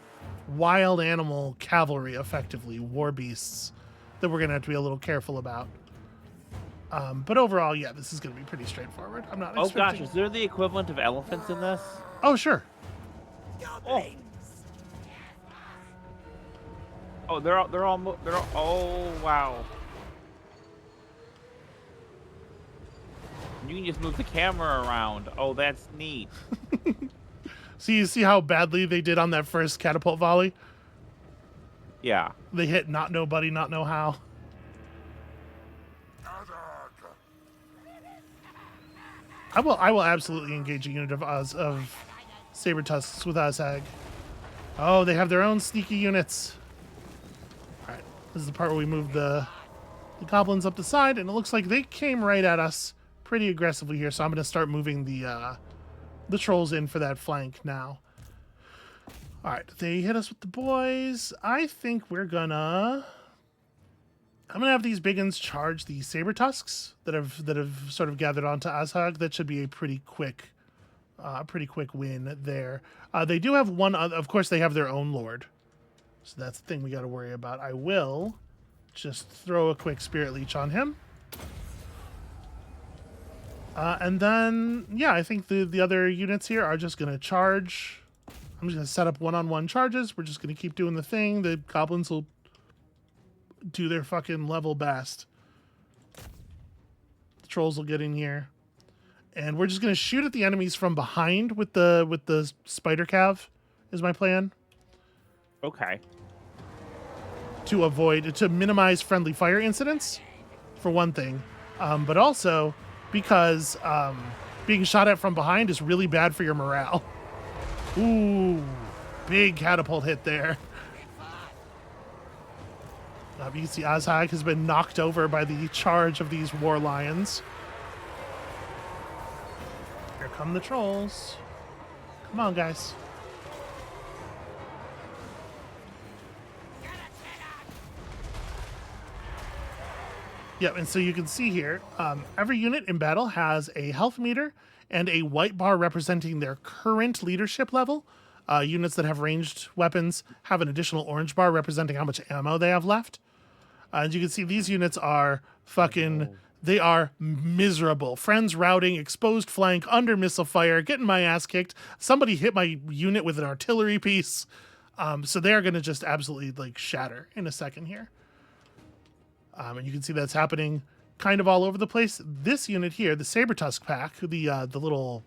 wild animal cavalry, effectively war beasts, that we're gonna have to be a little careful about. But overall, yeah, this is going to be pretty straightforward. I'm not expecting... Oh gosh, is there the equivalent of elephants in this? Oh, sure. Oh, they're all oh wow. You can just move the camera around. Oh, that's neat. So you see how badly they did on that first catapult volley? Yeah. They hit not nobody, not know how. I will absolutely engage a unit of saber tusks with Azhag. Oh, they have their own sneaky units. All right, this is the part where we move the goblins up the side, and it looks like they came right at us pretty aggressively here. So I'm going to start moving the trolls in for that flank now. All right, they hit us with the boys. I think I'm gonna have these big uns charge the saber tusks that have sort of gathered onto Azhag. That should be a pretty quick win there. They do have one other, of course they have their own lord, so that's the thing we got to worry about. I will just throw a quick spirit leech on him, and then yeah, I think the other units here are just gonna charge. I'm just gonna set up one-on-one charges. We're just gonna keep doing the thing. The goblins will do their fucking level best. The trolls will get in here. And we're just going to shoot at the enemies from behind with the spider cav is my plan. Okay. To minimize friendly fire incidents, for one thing. But also because being shot at from behind is really bad for your morale. Ooh, big catapult hit there. You can see Azhag has been knocked over by the charge of these war lions. Here come the trolls. Come on, guys. Yep, and so you can see here, every unit in battle has a health meter and a white bar representing their current leadership level. Units that have ranged weapons have an additional orange bar representing how much ammo they have left. As you can see, these units are they are miserable. Friends routing, exposed flank, under missile fire, getting my ass kicked. Somebody hit my unit with an artillery piece. So they are going to just absolutely shatter in a second here. And you can see that's happening kind of all over the place. This unit here, the Sabertusk pack, the little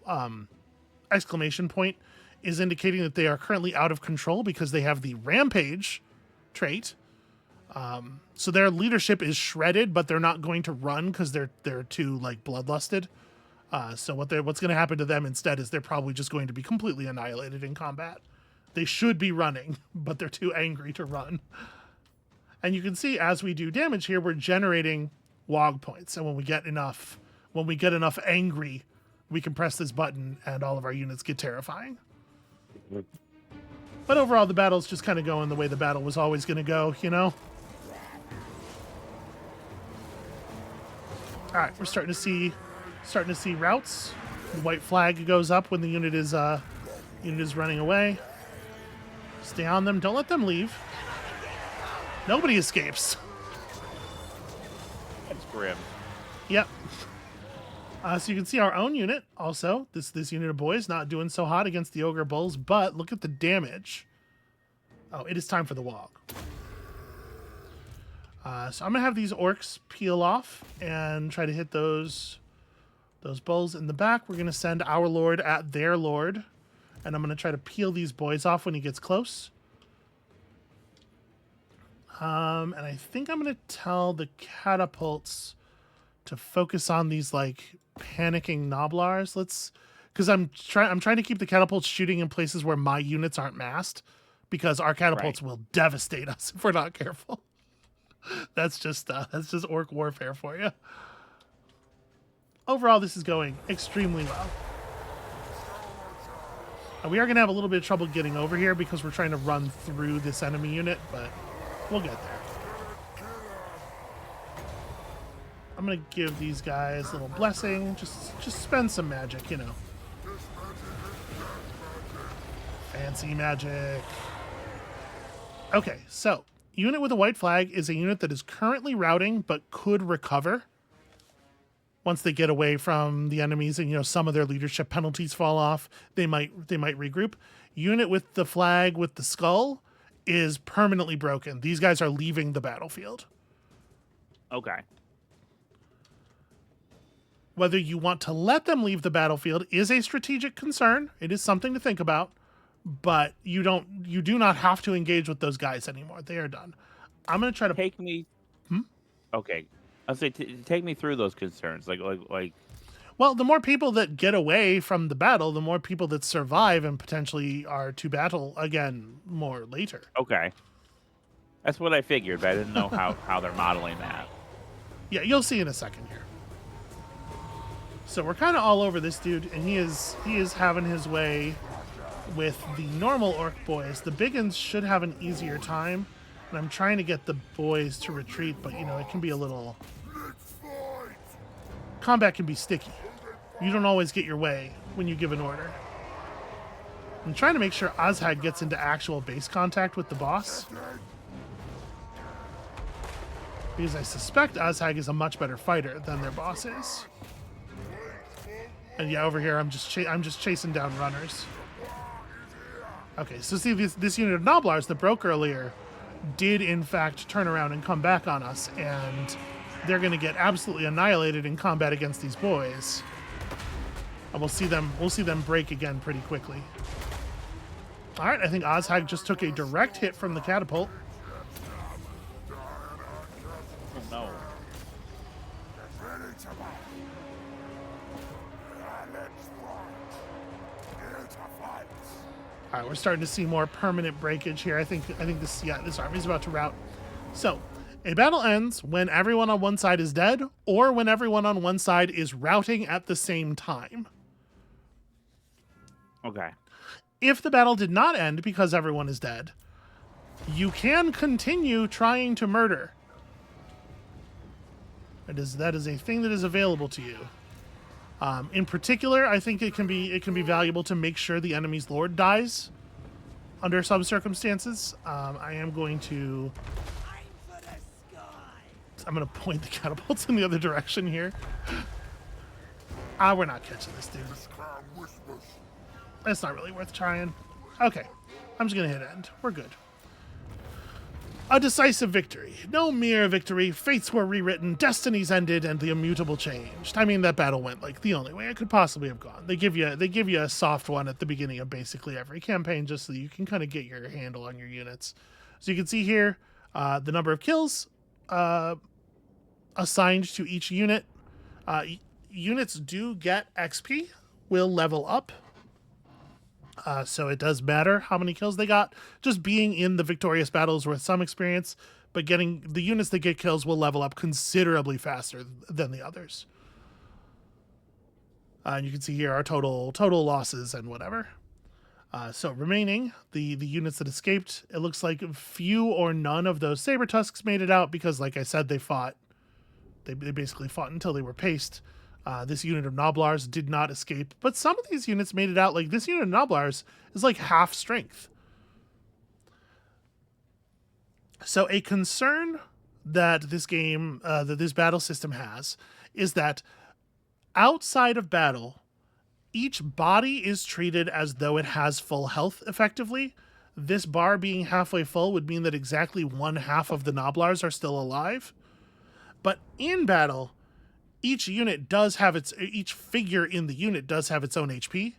exclamation point is indicating that they are currently out of control because they have the Rampage trait. So their leadership is shredded, but they're not going to run because they're too bloodlusted. So what's going to happen to them instead is they're probably just going to be completely annihilated in combat. They should be running, but they're too angry to run. And you can see as we do damage here, we're generating WOG points. And when we get enough angry, we can press this button and all of our units get terrifying. But overall, the battle's just kind of going the way the battle was always going to go, you know? All right, we're starting to see routes. The white flag goes up when the unit is running away. Stay on them. Don't let them leave. Nobody escapes. That's grim. Yep. So you can see our own unit also. This unit of boys not doing so hot against the ogre bulls, but look at the damage. Oh, it is time for the WOG. So I'm gonna have these orcs peel off and try to hit those bulls in the back. We're gonna send our lord at their lord, and I'm gonna try to peel these boys off when he gets close. And I think I'm gonna tell the catapults to focus on these panicking Noblars. Because I'm trying to keep the catapults shooting in places where my units aren't massed, because our catapults will devastate us if we're not careful. That's just orc warfare for you. Overall, this is going extremely well. We are going to have a little bit of trouble getting over here because we're trying to run through this enemy unit, but we'll get there. I'm going to give these guys a little blessing. Just spend some magic, you know. Fancy magic. Okay, so unit with a white flag is a unit that is currently routing but could recover once they get away from the enemies and some of their leadership penalties fall off. They might regroup. Unit with the flag with the skull is permanently broken. These guys are leaving the battlefield. Okay. Whether you want to let them leave the battlefield is a strategic concern. It is something to think about, but you do not have to engage with those guys anymore. They are done. I'm going to try to take me. Okay. I'll say take me through those concerns. Well, the more people that get away from the battle, the more people that survive and potentially are to battle again more later. Okay. That's what I figured, but I didn't know how they're modeling that. Yeah, you'll see in a second here. So we're kind of all over this dude, and he is having his way with the normal orc boys. The big uns should have an easier time, and I'm trying to get the boys to retreat, but you know, it can be a little... Combat can be sticky. You don't always get your way when you give an order. I'm trying to make sure Ozhag gets into actual base contact with the boss, because I suspect Ozhag is a much better fighter than their boss is. And yeah, over here I'm just chasing down runners. Okay, so see, this unit of Noblars that broke earlier did in fact turn around and come back on us, and they're going to get absolutely annihilated in combat against these boys. And we'll see them break again pretty quickly. All right, I think Ozhag just took a direct hit from the catapult. Oh, no. All right, we're starting to see more permanent breakage here. I think this army's about to rout. So, a battle ends when everyone on one side is dead, or when everyone on one side is routing at the same time. Okay. If the battle did not end because everyone is dead, you can continue trying to murder. That is a thing that is available to you. In particular, I think it can be valuable to make sure the enemy's lord dies under some circumstances. I am going to point the catapults in the other direction here. We're not catching this dude. It's not really worth trying. Okay, I'm just gonna hit end. We're good. A decisive victory. No mere victory. Fates were rewritten, destinies ended, and the immutable changed. I mean, that battle went like the only way it could possibly have gone. They give you a soft one at the beginning of basically every campaign, just so you can kind of get your handle on your units. So you can see here the number of kills assigned to each unit. Units do get XP, will level up. So it does matter how many kills they got. Just being in the victorious battle is worth some experience, but getting the units that get kills will level up considerably faster than the others. And you can see here our total losses and whatever. So remaining, the units that escaped, it looks like few or none of those saber tusks made it out because, like I said, they fought. They basically fought until they were paced. This unit of Noblars did not escape, but some of these units made it out. Like this unit of Noblars is like half strength. So a concern that this game, that this battle system has, is that outside of battle, each body is treated as though it has full health effectively. This bar being halfway full would mean that exactly one half of the Noblars are still alive. But in battle, each figure in the unit does have its own HP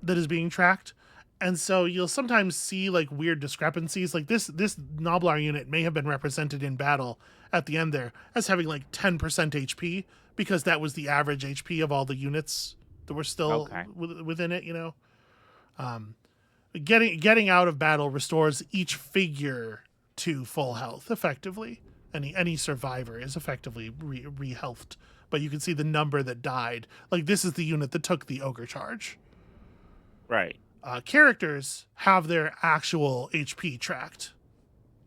that is being tracked. And so you'll sometimes see like weird discrepancies. Like this Noblar unit may have been represented in battle at the end there as having like 10% HP because that was the average HP of all the units that were still within it, you know. Getting out of battle restores each figure to full health effectively. Any survivor is effectively re-healthed, but you can see the number that died. Like this is the unit that took the ogre charge. Right. Characters have their actual HP tracked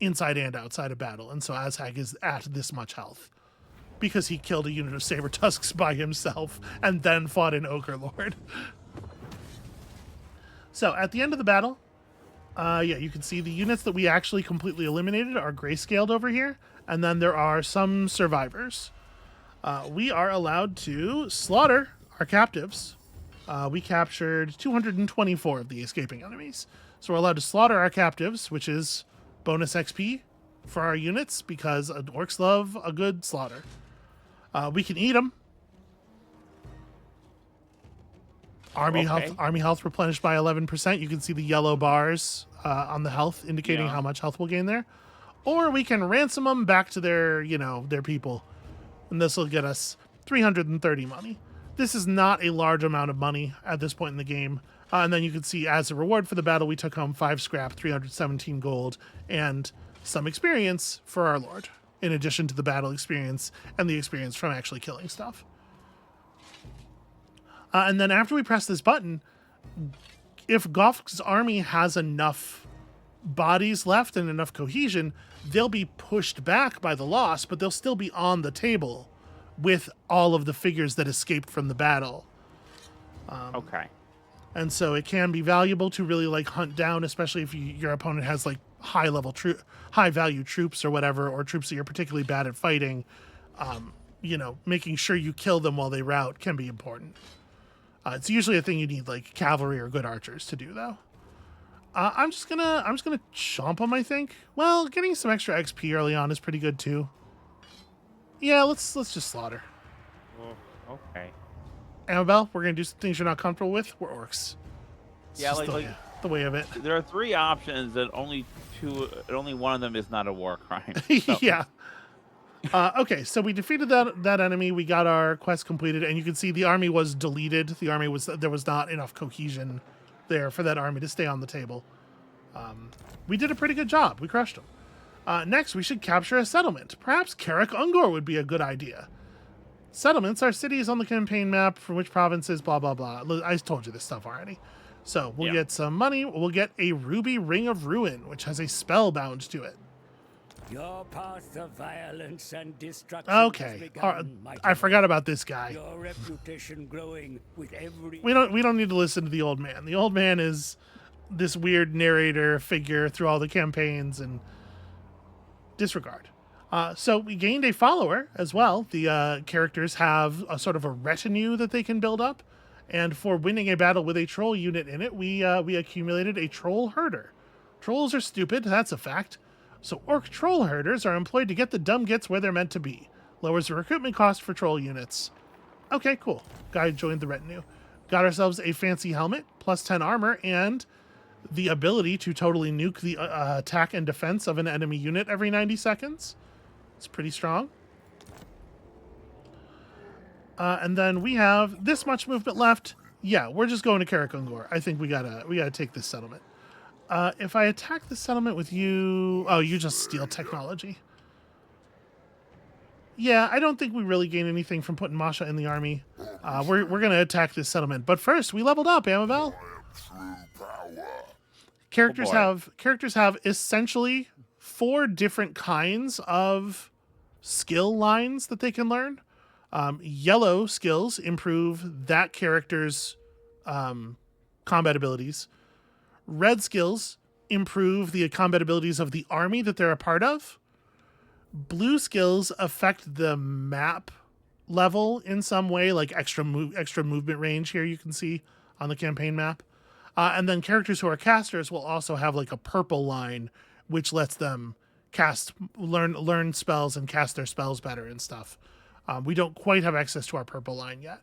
inside and outside of battle, and so Ozhag is at this much health because he killed a unit of saber tusks by himself and then fought an ogre lord. So at the end of the battle, you can see the units that we actually completely eliminated are grayscaled over here. And then there are some survivors. We are allowed to slaughter our captives. We captured 224 of the escaping enemies. So we're allowed to slaughter our captives, which is bonus XP for our units because orcs love a good slaughter. We can eat them. Army health replenished by 11%. You can see the yellow bars on the health indicating how much health we'll gain there. Or we can ransom them back to their people. And this will get us 330 money. This is not a large amount of money at this point in the game. And then you can see as a reward for the battle, we took home 5 scrap, 317 gold, and some experience for our lord, in addition to the battle experience and the experience from actually killing stuff. And then after we press this button, if Goth's army has enough bodies left and enough cohesion, they'll be pushed back by the loss, but they'll still be on the table with all of the figures that escaped from the battle. Okay. And so it can be valuable to really like hunt down, especially if your opponent has like high value troops or whatever, or troops that you're particularly bad at fighting. Making sure you kill them while they rout can be important. It's usually a thing you need like cavalry or good archers to do, though. I'm just gonna chomp them, I think. Well, getting some extra XP early on is pretty good too. Yeah, let's just slaughter. Well, okay. Amabel, we're gonna do some things you're not comfortable with. We're orcs. It's Yeah, just the way of it. there are 3 options, and only one of them is not a war crime. So. Yeah. Okay, so we defeated that enemy. We got our quest completed, and you can see the army was deleted. There was not enough cohesion there for that army to stay on the table. We did a pretty good job. We crushed them. Next, we should capture a settlement. Perhaps Karak Ungor would be a good idea. Settlements are cities on the campaign map from which provinces, blah, blah, blah. I told you this stuff already. So we'll get some money. We'll get a ruby ring of ruin, which has a spell bound to it. Your path of violence and destruction. Okay, I forgot about this guy. Your reputation growing with every. We don't need to listen to the old man. The old man is this weird narrator figure through all the campaigns, and disregard. So we gained a follower as well. The characters have a sort of a retinue that they can build up, and for winning a battle with a troll unit in it, we accumulated a troll herder. Trolls are stupid, that's a fact. So orc troll herders are employed to get the dumb gits where they're meant to be. Lowers the recruitment cost for troll units. Okay, cool. Guy joined the retinue. Got ourselves a fancy helmet, plus 10 armor, and the ability to totally nuke the attack and defense of an enemy unit every 90 seconds. It's pretty strong. And then we have this much movement left. Yeah, we're just going to Karak Ungor. I think we gotta take this settlement. If I attack the settlement with you... Oh, you just steal technology. Yeah, I don't think we really gain anything from putting Masha in the army. We're going to attack this settlement. But first, we leveled up, Amabel. Characters have essentially 4 different kinds of skill lines that they can learn. Yellow skills improve that character's combat abilities. Red skills improve the combat abilities of the army that they're a part of. Blue skills affect the map level in some way, like extra movement range here you can see on the campaign map. And then characters who are casters will also have like a purple line, which lets them learn spells and cast their spells better and stuff. We don't quite have access to our purple line yet.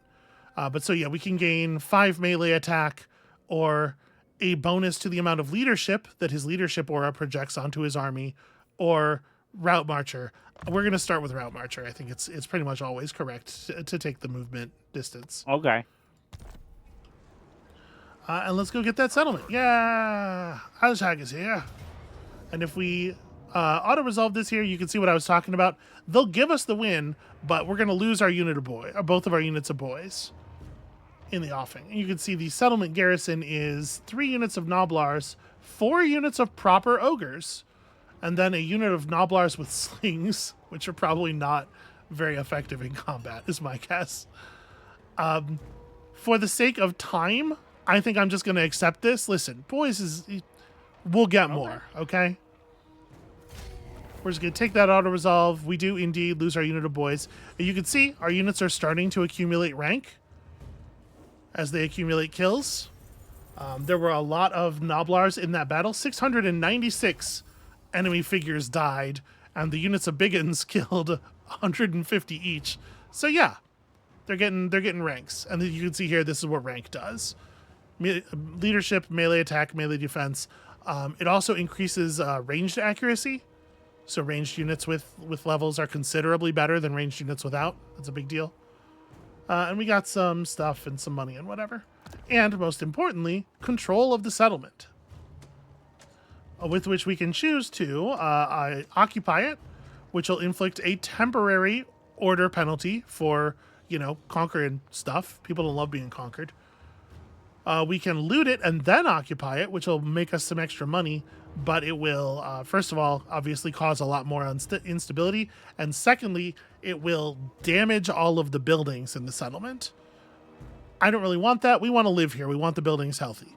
But so yeah, we can gain 5 melee attack or a bonus to the amount of leadership that his leadership aura projects onto his army, or Route Marcher. We're going to start with Route Marcher. I think it's pretty much always correct to take the movement distance. Okay. And let's go get that settlement. Yeah! Azhag is here. And if we auto-resolve this here, you can see what I was talking about. They'll give us the win, but we're going to lose our unit of both of our units of boys in the offing. And you can see the settlement garrison is 3 units of Noblars, 4 units of proper ogres, and then a unit of Noblars with slings, which are probably not very effective in combat, is my guess. For the sake of time, I think I'm just going to accept this. Listen, boys, we'll get more, okay? We're just going to take that auto-resolve. We do indeed lose our unit of boys. And you can see our units are starting to accumulate rank as they accumulate kills. There were a lot of Noblars in that battle. 696 enemy figures died, and the units of Biggins killed 150 each. So yeah, they're getting ranks. And you can see here, this is what rank does. Leadership, melee attack, melee defense. It also increases ranged accuracy. So ranged units with levels are considerably better than ranged units without. That's a big deal. And we got some stuff and some money and whatever. And most importantly, control of the settlement, with which we can choose to occupy it, which will inflict a temporary order penalty for, conquering stuff. People don't love being conquered. We can loot it and then occupy it, which will make us some extra money, but it will, first of all, obviously cause a lot more instability, and secondly, it will damage all of the buildings in the settlement. I don't really want that. We want to live here. We want the buildings healthy.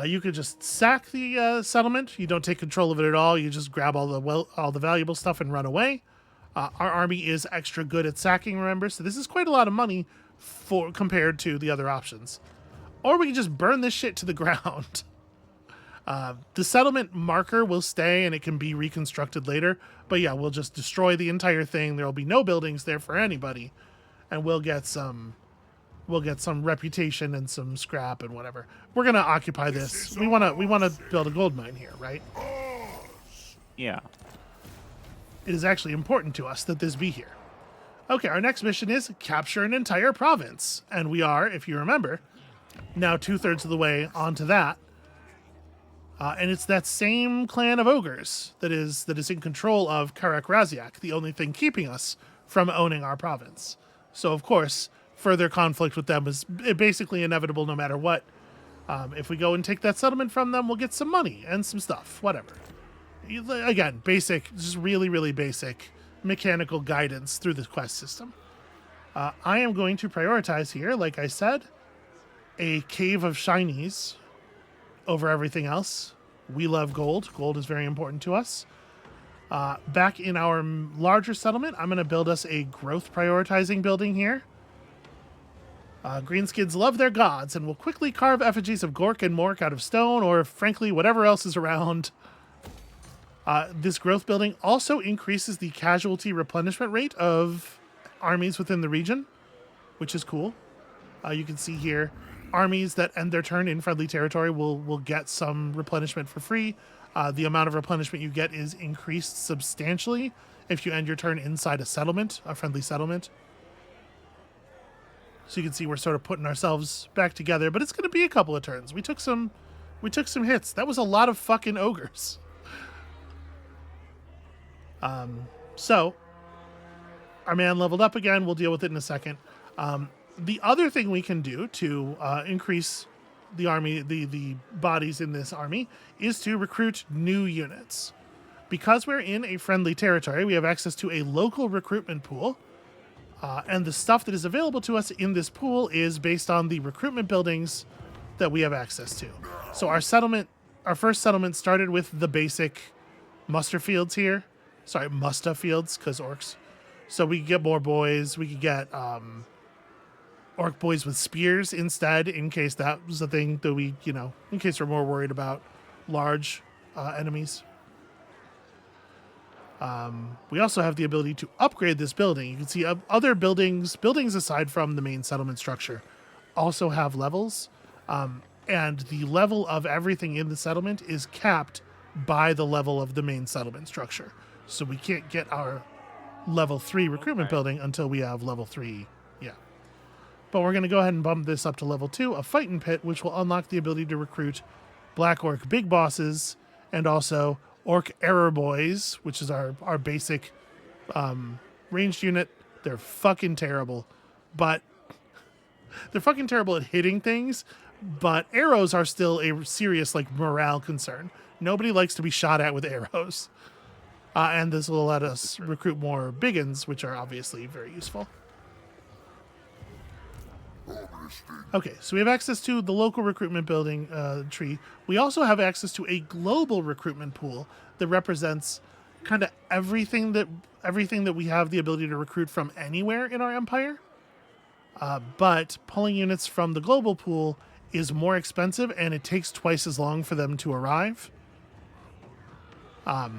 You could just sack the settlement. You don't take control of it at all. You just grab all the valuable stuff and run away. Our army is extra good at sacking, remember? So this is quite a lot of money compared to the other options. Or we can just burn this shit to the ground. The settlement marker will stay and it can be reconstructed later. But yeah, we'll just destroy the entire thing. There will be no buildings there for anybody. And we'll get some reputation and some scrap and whatever. We're gonna occupy this. We wanna build a gold mine here, right? Yeah. It is actually important to us that this be here. Okay, our next mission is capture an entire province. And we are, if you remember, now 2/3 of the way onto that. And it's that same clan of ogres that is in control of Karak Raziak, the only thing keeping us from owning our province. So, of course, further conflict with them is basically inevitable no matter what. If we go and take that settlement from them, we'll get some money and some stuff, whatever. Again, basic, just really, really basic mechanical guidance through the quest system. I am going to prioritize here, like I said, a cave of shinies over everything else. We love gold. Gold is very important to us. Back in our larger settlement, I'm going to build us a growth prioritizing building here. Greenskins love their gods and will quickly carve effigies of Gork and Mork out of stone or, frankly, whatever else is around. This growth building also increases the casualty replenishment rate of armies within the region, which is cool. You can see here, armies that end their turn in friendly territory will get some replenishment for free. The amount of replenishment you get is increased substantially if you end your turn inside a settlement, a friendly settlement. So you can see we're sort of putting ourselves back together, but it's going to be a couple of turns. We took some hits. That was a lot of fucking ogres. So our man leveled up again. We'll deal with it in a second. The other thing we can do to increase the army, the bodies in this army, is to recruit new units. Because we're in a friendly territory, we have access to a local recruitment pool, and the stuff that is available to us in this pool is based on the recruitment buildings that we have access to. So our first settlement started with the basic muster fields here. Sorry, musta fields, because orcs. So we could get more boys. We could get orc boys with spears instead, in case that was the thing that we, in case we're more worried about large enemies. We also have the ability to upgrade this building. You can see other buildings aside from the main settlement structure also have levels. And the level of everything in the settlement is capped by the level of the main settlement structure. So we can't get our level 3 recruitment building until we have level 3. Yeah. But we're going to go ahead and bump this up to level 2, a fighting pit, which will unlock the ability to recruit Black Orc big bosses and also Orc error boys, which is our basic ranged unit. They're fucking terrible. But they're fucking terrible at hitting things, but arrows are still a serious morale concern. Nobody likes to be shot at with arrows. And this will let us recruit more biggins, which are obviously very useful. Okay, so we have access to the local recruitment building tree. We also have access to a global recruitment pool that represents kind of everything that we have the ability to recruit from anywhere in our empire. But pulling units from the global pool is more expensive, and it takes twice as long for them to arrive.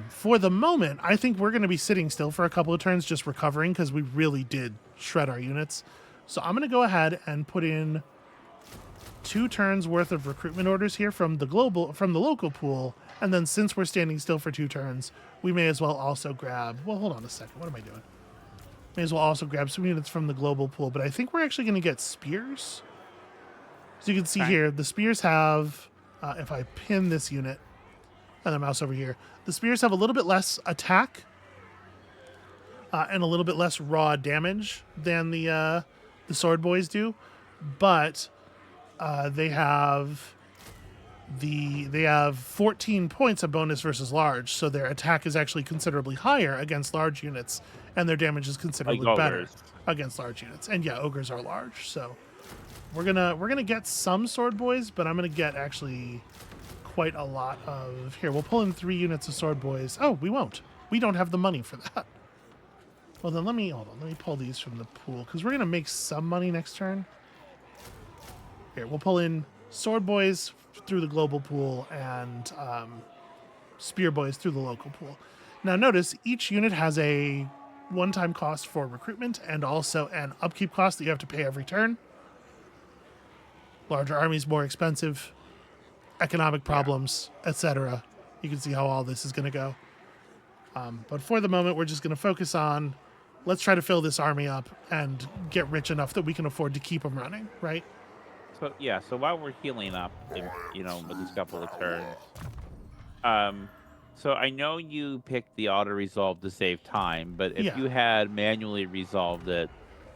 For the moment, I think we're going to be sitting still for a couple of turns, just recovering, because we really did shred our units. So I'm going to go ahead and put in 2 turns worth of recruitment orders here from the local pool, and then since we're standing still for 2 turns, we may as well also grab. Well, hold on a second. What am I doing? May as well also grab some units from the global pool, but I think we're actually going to get spears. So you can see here, the spears have, if I pin this unit and the mouse over here, the spears have a little bit less attack and a little bit less raw damage than the sword boys do, but they have 14 points of bonus versus large, so their attack is actually considerably higher against large units, and their damage is considerably better against large units. And yeah, ogres are large, so we're gonna get some sword boys, but I'm gonna get actually quite a lot of here. We'll pull in 3 units of sword boys. Oh, we won't. We don't have the money for that. Well, then let me pull these from the pool because we're gonna make some money next turn. Here, we'll pull in sword boys through the global pool and spear boys through the local pool. Now notice each unit has a one-time cost for recruitment and also an upkeep cost that you have to pay every turn. Larger armies, more expensive, economic problems, etc. You can see how all this is going to go. But for the moment, we're just going to focus on, let's try to fill this army up and get rich enough that we can afford to keep them running, right? So yeah, so while we're healing up, you know, with these couple of turns, so I know you picked the auto resolve to save time, but if you had manually resolved it,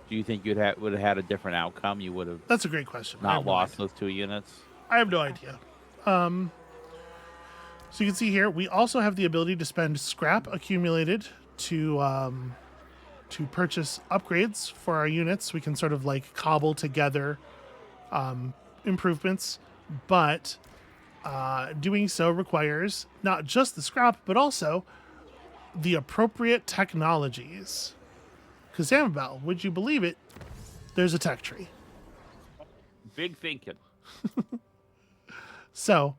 do you think would have had a different outcome? You would have. That's a great question. Not lost those 2 units. I have no idea. So you can see here, we also have the ability to spend scrap accumulated to purchase upgrades for our units. We can sort of like cobble together improvements, but doing so requires not just the scrap, but also the appropriate technologies. Because Amabel, would you believe it? There's a tech tree. Big thinking. So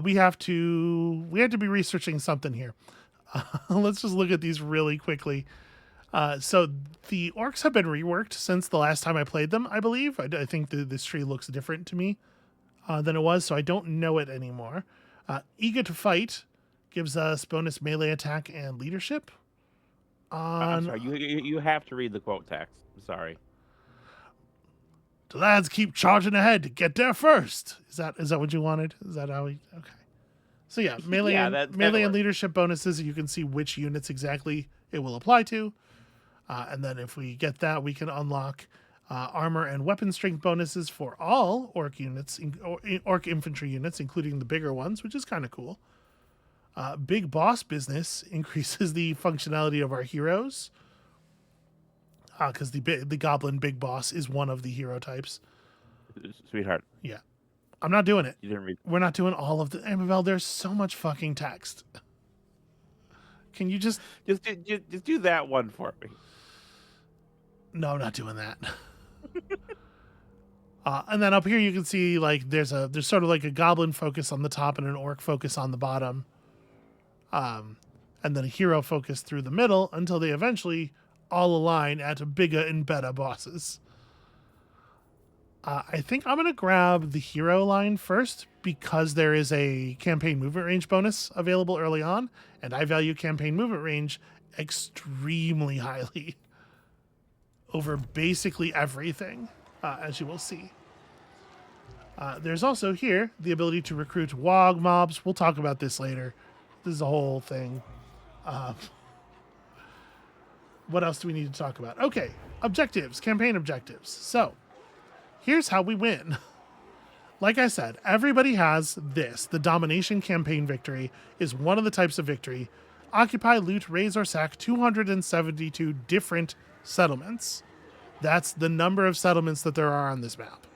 we have to be researching something here. Let's just look at these really quickly. So the orcs have been reworked since the last time I played them, I believe. I think this tree looks different to me than it was, so I don't know it anymore. Eager to fight gives us bonus melee attack and leadership. I'm sorry, you have to read the quote text. I'm sorry. The lads keep charging ahead to get there first. Is that what you wanted? Is that how we? Okay. So yeah, melee and leadership bonuses. You can see which units exactly it will apply to, and then if we get that, we can unlock armor and weapon strength bonuses for all orc units, orc infantry units, including the bigger ones, which is kind of cool. Big boss business increases the functionality of our heroes. Because the goblin big boss is one of the hero types. Sweetheart. Yeah. I'm not doing it. You didn't read. We're not doing all of the... Amabel, there's so much fucking text. Can you just do that one for me? No, I'm not doing that. And then up here you can see like there's sort of like a goblin focus on the top and an orc focus on the bottom. And then a hero focus through the middle until they eventually all align at bigger and better bosses. I think I'm going to grab the hero line first because there is a campaign movement range bonus available early on, and I value campaign movement range extremely highly over basically everything, as you will see. There's also here the ability to recruit WOG mobs. We'll talk about this later. This is a whole thing. What else do we need to talk about? Okay, objectives, campaign objectives. So, here's how we win. Like I said, everybody has this. The domination campaign victory is one of the types of victory. Occupy, loot, raise, or sack 272 different settlements. That's the number of settlements that there are on this map.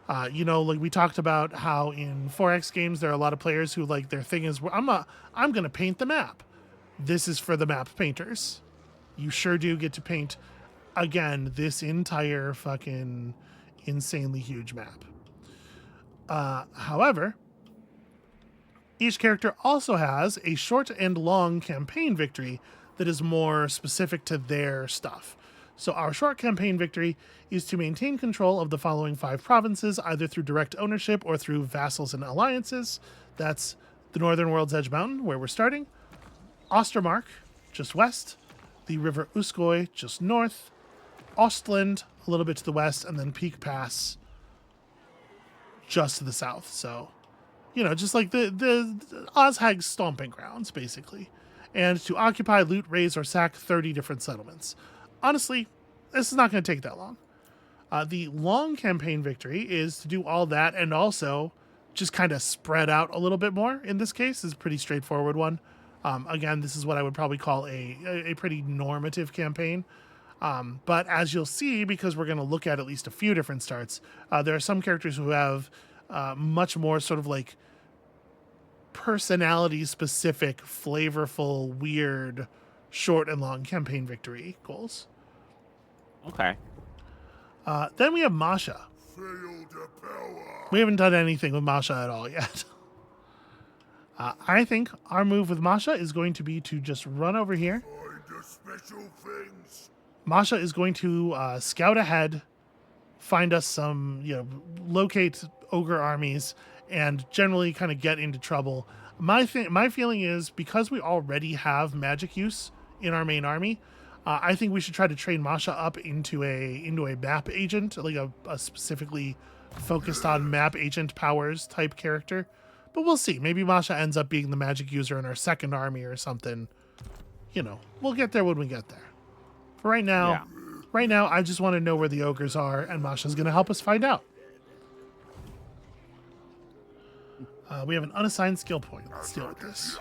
Like we talked about how in 4X games, there are a lot of players who like their thing is, I'm going to paint the map. This is for the map painters. You sure do get to paint, again, this entire fucking insanely huge map. However, each character also has a short and long campaign victory that is more specific to their stuff. So our short campaign victory is to maintain control of the following 5 provinces, either through direct ownership or through vassals and alliances. That's the Northern World's Edge Mountain, where we're starting. Ostermark, just west. the River Uskoy just north, Ostland a little bit to the west, and then Peak Pass just to the south. So, just like the Ozhag's stomping grounds, basically. And to occupy, loot, raise, or sack 30 different settlements. Honestly, this is not going to take that long. The long campaign victory is to do all that and also just kind of spread out a little bit more. In this case, is a pretty straightforward one. Again, this is what I would probably call a pretty normative campaign. But as you'll see, because we're going to look at least a few different starts, there are some characters who have much more sort of like personality-specific, flavorful, weird, short and long campaign victory goals. Okay. Then we have Masha. We haven't done anything with Masha at all yet. I think our move with Masha is going to be to just run over here. Masha is going to scout ahead, find us some, locate ogre armies, and generally kind of get into trouble. My feeling is because we already have magic use in our main army, I think we should try to train Masha up into a map agent, like a specifically focused on map agent powers type character. But we'll see. Maybe Masha ends up being the magic user in our second army or something. We'll get there when we get there. For right now, I just want to know where the ogres are, and Masha's going to help us find out. We have an unassigned skill point. Let's deal with this.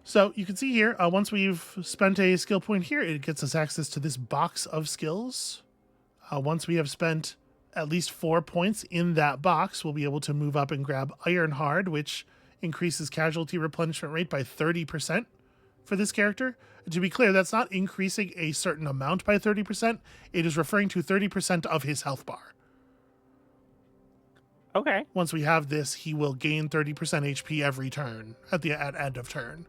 So you can see here, once we've spent a skill point here, it gets us access to this box of skills. Once we have spent at least 4 points in that box, we'll be able to move up and grab Ironhard, which increases casualty replenishment rate by 30% for this character. To be clear, that's not increasing a certain amount by 30%. It is referring to 30% of his health bar. Okay. Once we have this, he will gain 30% HP every turn at end of turn.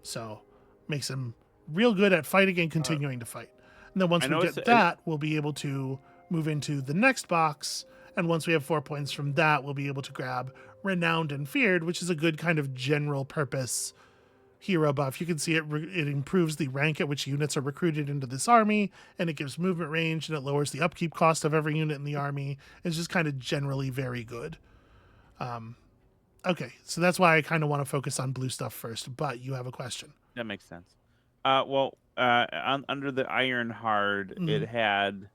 So makes him real good at fighting and continuing to fight. And then once we get that, we'll be able to move into the next box. And once we have 4 points from that, we'll be able to grab Renowned and Feared, which is a good kind of general purpose hero buff. You can see it improves the rank at which units are recruited into this army, and it gives movement range, and it lowers the upkeep cost of every unit in the army. It's just kind of generally very good. Okay, so that's why I kind of want to focus on blue stuff first, but you have a question. That makes sense. Under the Ironhard, it had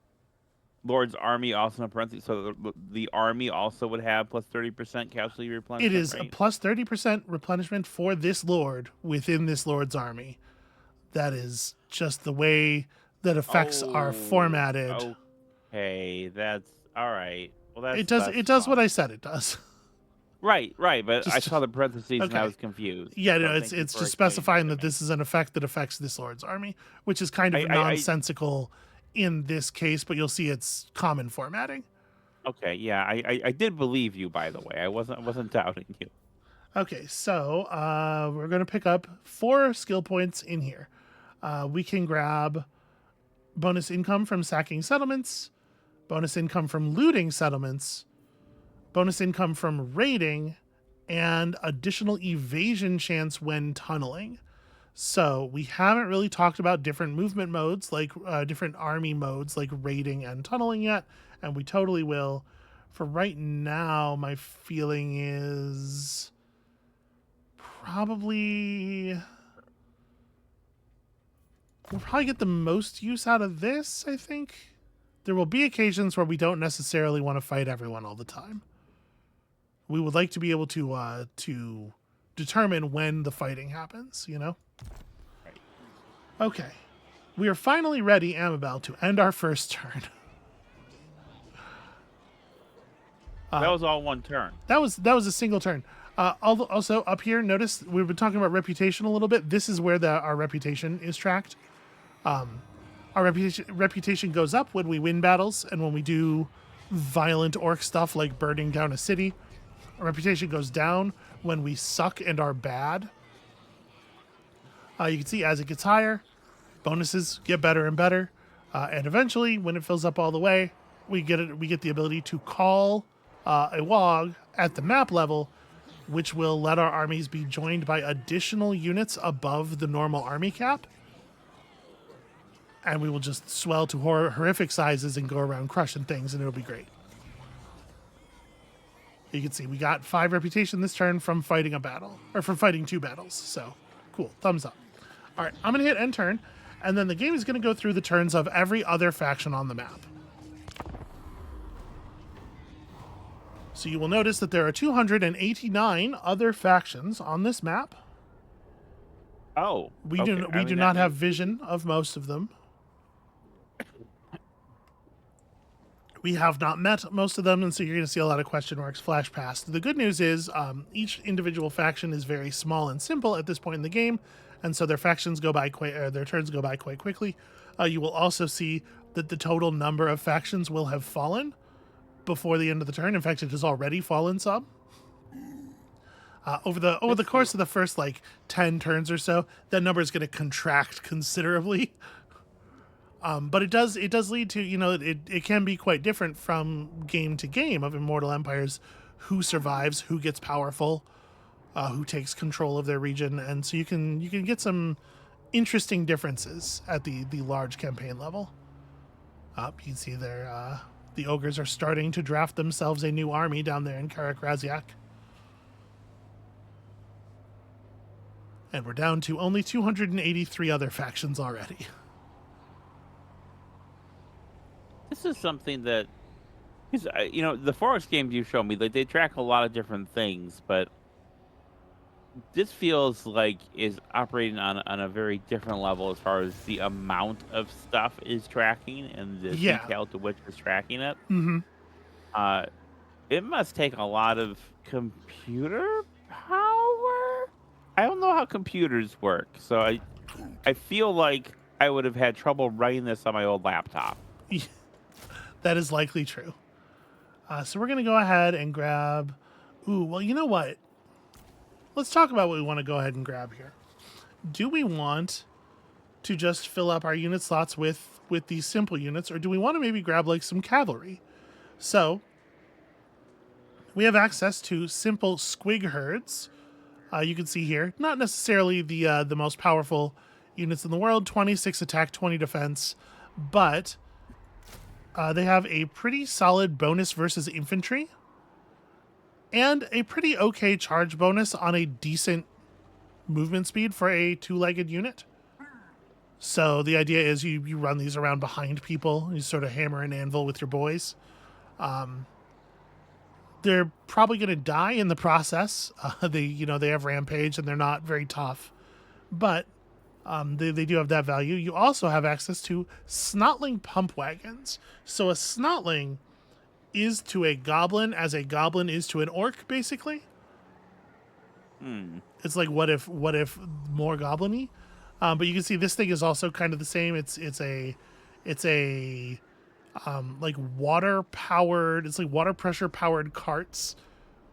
Lord's Army also in parentheses, so the army also would have plus 30% casualty replenishment. It is right? a plus 30% replenishment for this Lord within this Lord's army. That is just the way that effects are formatted. Okay, that's all right. Well, it does what I said it does. Right, but I saw the parentheses and I was confused. Yeah, no, it's just specifying that this is an effect that affects this Lord's army, which is kind of nonsensical in this case, but you'll see it's common formatting. Okay, yeah, I did believe you, by the way. I wasn't doubting you. Okay, so we're going to pick up 4 skill points in here. We can grab bonus income from sacking settlements, bonus income from looting settlements, bonus income from raiding, and additional evasion chance when tunneling. So we haven't really talked about different movement modes, like different army modes, like raiding and tunneling yet, and we totally will. For right now, my feeling is we'll probably get the most use out of this, I think. There will be occasions where we don't necessarily want to fight everyone all the time. We would like to be able to determine when the fighting happens, Right. Okay. We are finally ready, Amabel, to end our first turn. That was all one turn. That was a single turn. Also, up here, notice we've been talking about reputation a little bit. This is where our reputation is tracked. Our reputation goes up when we win battles and when we do violent orc stuff like burning down a city. Our reputation goes down when we suck and are bad. You can see as it gets higher, bonuses get better and better. And eventually, when it fills up all the way, we get the ability to call a WOG at the map level which will let our armies be joined by additional units above the normal army cap. And we will just swell to horrific sizes and go around crushing things, and it'll be great. You can see we got 5 reputation this turn from fighting a battle, or from fighting 2 battles. So, cool. Thumbs up. All right, I'm going to hit end turn, and then the game is going to go through the turns of every other faction on the map. So you will notice that there are 289 other factions on this map. Oh, we do not have vision of most of them. We have not met most of them, and so you're going to see a lot of question marks flash past. The good news is each individual faction is very small and simple at this point in the game, and so their turns go by quite quickly. You will also see that the total number of factions will have fallen before the end of the turn. In fact, it has already fallen some. Over the course of the first 10 turns or so, that number is going to contract considerably. But it does lead to, it can be quite different from game to game of Immortal Empires, who survives, who gets powerful, who takes control of their region, and so you can get some interesting differences at the large campaign level. You can see there, the ogres are starting to draft themselves a new army down there in Karak Raziak. And we're down to only 283 other factions already. This is something that, the 4X games you show me, they track a lot of different things, but this feels like is operating on a very different level as far as the amount of stuff is tracking and the detail to which it's tracking it. Mm-hmm. It must take a lot of computer power. I don't know how computers work, so I feel like I would have had trouble running this on my old laptop. That is likely true. So we're going to go ahead and grab... Ooh, well, you know what? Let's talk about what we want to go ahead and grab here. Do we want to just fill up our unit slots with these simple units, or do we want to maybe grab some cavalry? So we have access to simple squig herds. You can see here, not necessarily the most powerful units in the world, 26 attack, 20 defense, but they have a pretty solid bonus versus infantry and a pretty okay charge bonus on a decent movement speed for a 2-legged unit. So the idea is you run these around behind people, you sort of hammer and anvil with your boys. They're probably going to die in the process. They have rampage and they're not very tough, but they do have that value. You also have access to snotling pump wagons. So a snotling is to a goblin as a goblin is to an orc, basically. It's like what if more goblin-y. But you can see this thing is also kind of the same. It's water powered. It's like water pressure powered carts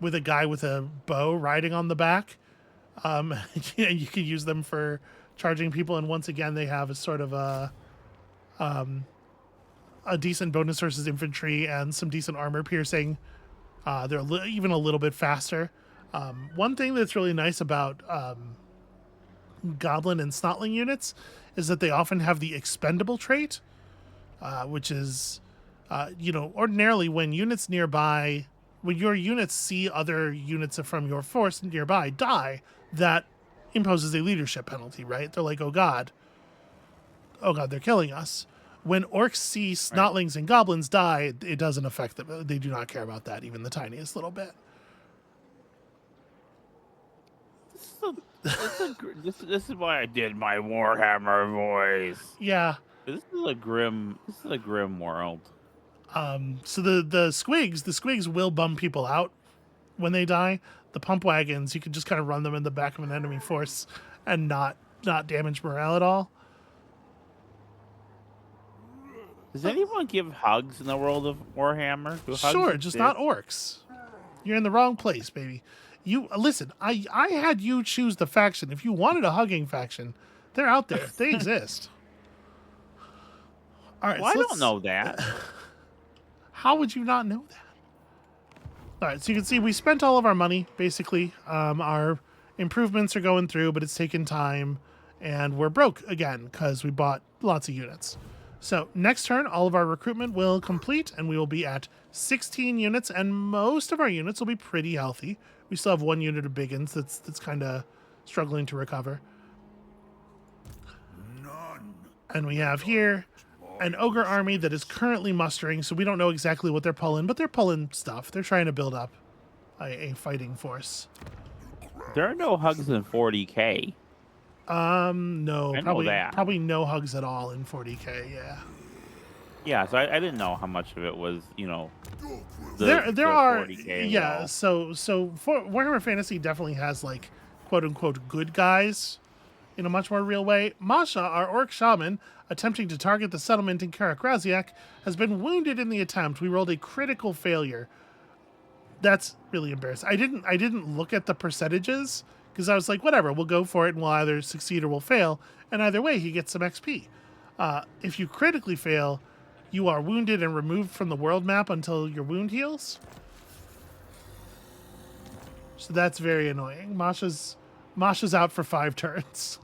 with a guy with a bow riding on the back. You can use them for charging people, and once again they have a sort of a decent bonus versus infantry and some decent armor piercing. They're even a little bit faster. One thing that's really nice about goblin and snotling units is that they often have the expendable trait, which is ordinarily when your units see other units from your force nearby die, that imposes a leadership penalty, right? They're like, oh god, they're killing us. When orcs see snotlings and goblins die, it doesn't affect them. They do not care about that, even the tiniest little bit. This is why I did my Warhammer voice. Yeah. This is a grim world. So the squigs will bum people out when they die. The pump wagons, you can just kind of run them in the back of an enemy force and not damage morale at all. Does anyone give hugs in the world of Warhammer? Sure, just not orcs. You're in the wrong place, baby. You listen, I had you choose the faction. If you wanted a hugging faction, they're out there. They exist. All right, well, I don't know that. How would you not know that? All right, so you can see we spent all of our money, basically. Our improvements are going through, but it's taken time, and we're broke again because we bought lots of units. So next turn, all of our recruitment will complete, and we will be at 16 units, and most of our units will be pretty healthy. We still have 1 unit of Biggins that's kind of struggling to recover. And we have here an ogre army that is currently mustering, so we don't know exactly what they're pulling, but they're pulling stuff. They're trying to build up a fighting force. There are no hugs in 40K. No, I know that. probably no hugs at all in 40K. Yeah. Yeah, so I didn't know how much of it was, you know. There are 40K yeah. wall. So for Warhammer Fantasy definitely has like quote unquote good guys in a much more real way. Masha, our orc shaman, attempting to target the settlement in Karakraziak, has been wounded in the attempt. We rolled a critical failure. That's really embarrassing. I didn't look at the percentages because I was like, whatever, we'll go for it and we'll either succeed or we'll fail. And either way, he gets some XP. If you critically fail, you are wounded and removed from the world map until your wound heals. So that's very annoying. Masha's out for 5 turns.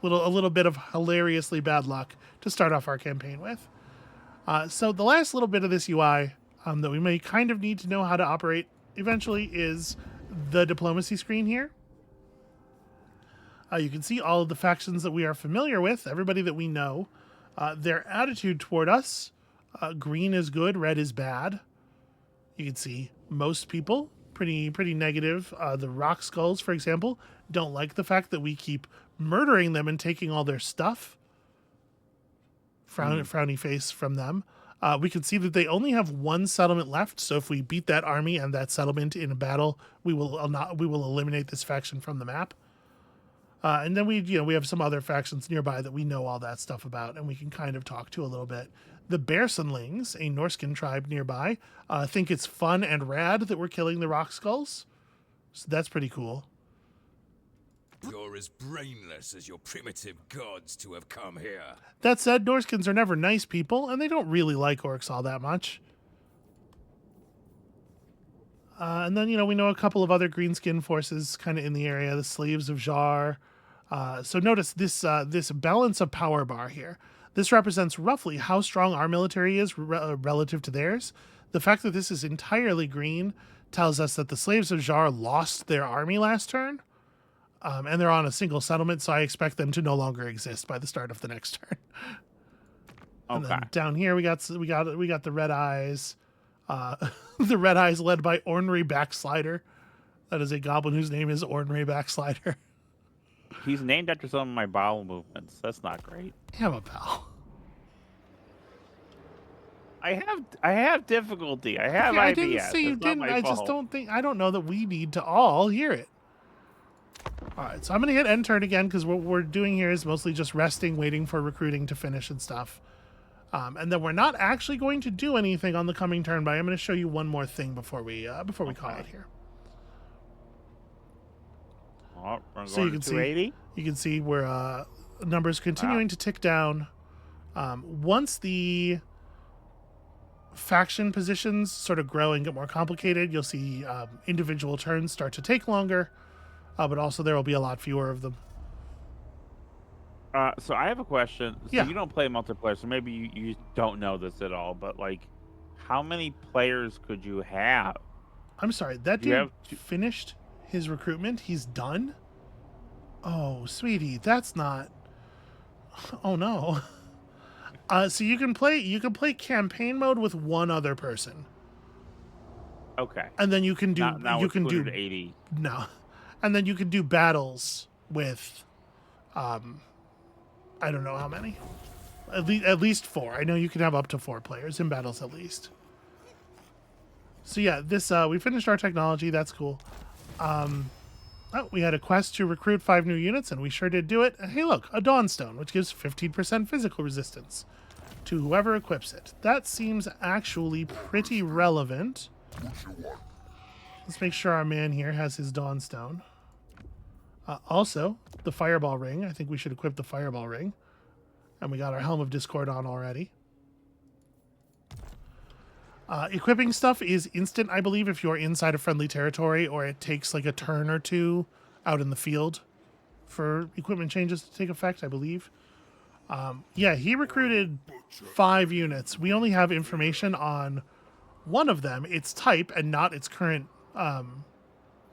A little bit of hilariously bad luck to start off our campaign with. So the last little bit of this UI that we may kind of need to know how to operate eventually is the diplomacy screen here. You can see all of the factions that we are familiar with, everybody that we know, their attitude toward us. Green is good, red is bad. You can see most people pretty negative. The Rock Skulls, for example, don't like the fact that we keep murdering them and taking all their stuff. Frowny face from them. We can see that they only have 1 settlement left, so if we beat that army and that settlement in a battle, we will eliminate this faction from the map. And then we have some other factions nearby that we know all that stuff about, and we can kind of talk to a little bit. The Bearsonlings, a Norskin tribe nearby, think it's fun and rad that we're killing the Rock Skulls, so that's pretty cool. You're as brainless as your primitive gods to have come here. That said, Norskins are never nice people, and they don't really like orcs all that much. And then, we know a couple of other greenskin forces kind of in the area, the Slaves of Jar. So notice this balance of power bar here. This represents roughly how strong our military is relative to theirs. The fact that this is entirely green tells us that the Slaves of Jar lost their army last turn. And they're on a single settlement, so I expect them to no longer exist by the start of the next turn. And then down here we got the Red Eyes. The Red Eyes led by Ornery Backslider. That is a goblin whose name is Ornery Backslider. He's named after some of my bowel movements. That's not great. Amabel. I have difficulty. I have I IBS. didn't say you It's not didn't. my I just fault. don't know that we need to all hear it. All right, so I'm going to hit end turn again because what we're doing here is mostly just resting, waiting for recruiting to finish and stuff. And then we're not actually going to do anything on the coming turn, but I'm going to show you one more thing before we call it here. Oh, we're So going to 280? you can see where numbers continuing to tick down. Once the faction positions sort of grow and get more complicated, you'll see individual turns start to take longer, but also there will be a lot fewer of them. So I have a question. So Yeah. you don't play multiplayer, so maybe you don't know this at all, but like, how many players could you have? I'm sorry, that You dude have to- finished his recruitment? He's done? Oh, sweetie, that's not... Oh, no. So you can play campaign mode with one other person. Okay. And then you can do... Now you it's can do... 280. No. And then you can do battles with... I don't know how many. At least 4. I know you can have up to 4 players in battles at least. So yeah, this we finished our technology. That's cool. We had a quest to recruit 5 new units, and we sure did do it. Hey, look, a Dawnstone, which gives 15% physical resistance to whoever equips it. That seems actually pretty relevant. Let's make sure our man here has his Dawnstone. Also, the Fireball Ring. I think we should equip the Fireball Ring. And we got our Helm of Discord on already. Equipping stuff is instant, I believe, if you're inside a friendly territory, or it takes like a turn or two out in the field for equipment changes to take effect, I believe. Yeah, he recruited 5 units. We only have information on one of them, its type, and not its current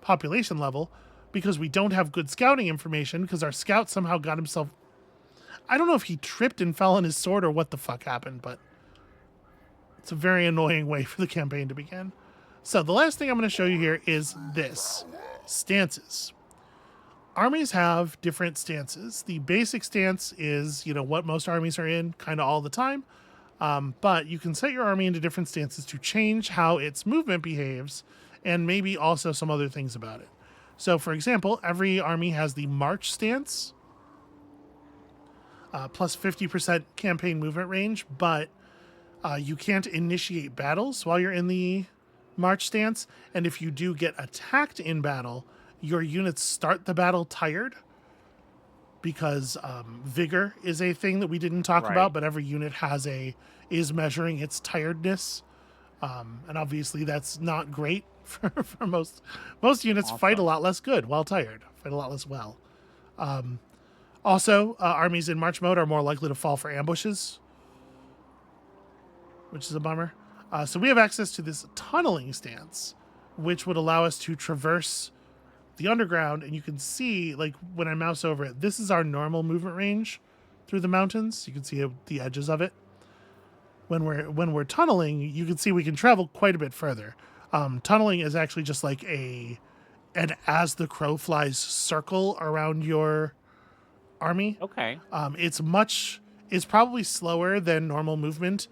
population level, because we don't have good scouting information, because our scout somehow got himself... I don't know if he tripped and fell on his sword or what the fuck happened, but it's a very annoying way for the campaign to begin. So the last thing I'm going to show you here is this. Stances. Armies have different stances. The basic stance is, what most armies are in kind of all the time. But you can set your army into different stances to change how its movement behaves, and maybe also some other things about it. So, for example, every army has the march stance, plus 50% campaign movement range, but you can't initiate battles while you're in the march stance, and if you do get attacked in battle, your units start the battle tired, because vigor is a thing that we didn't talk about, but every unit is measuring its tiredness, and obviously that's not great for most units. Awesome. Fight a lot less good while tired, fight a lot less well. Also, armies in march mode are more likely to fall for ambushes, which is a bummer. So we have access to this tunneling stance, which would allow us to traverse the underground, and you can see, like, when I mouse over it, this is our normal movement range through the mountains. You can see the edges of it. When we're tunneling, you can see we can travel quite a bit further. Tunneling is actually just like an as the crow flies circle around your army. Okay. It's probably slower than normal movement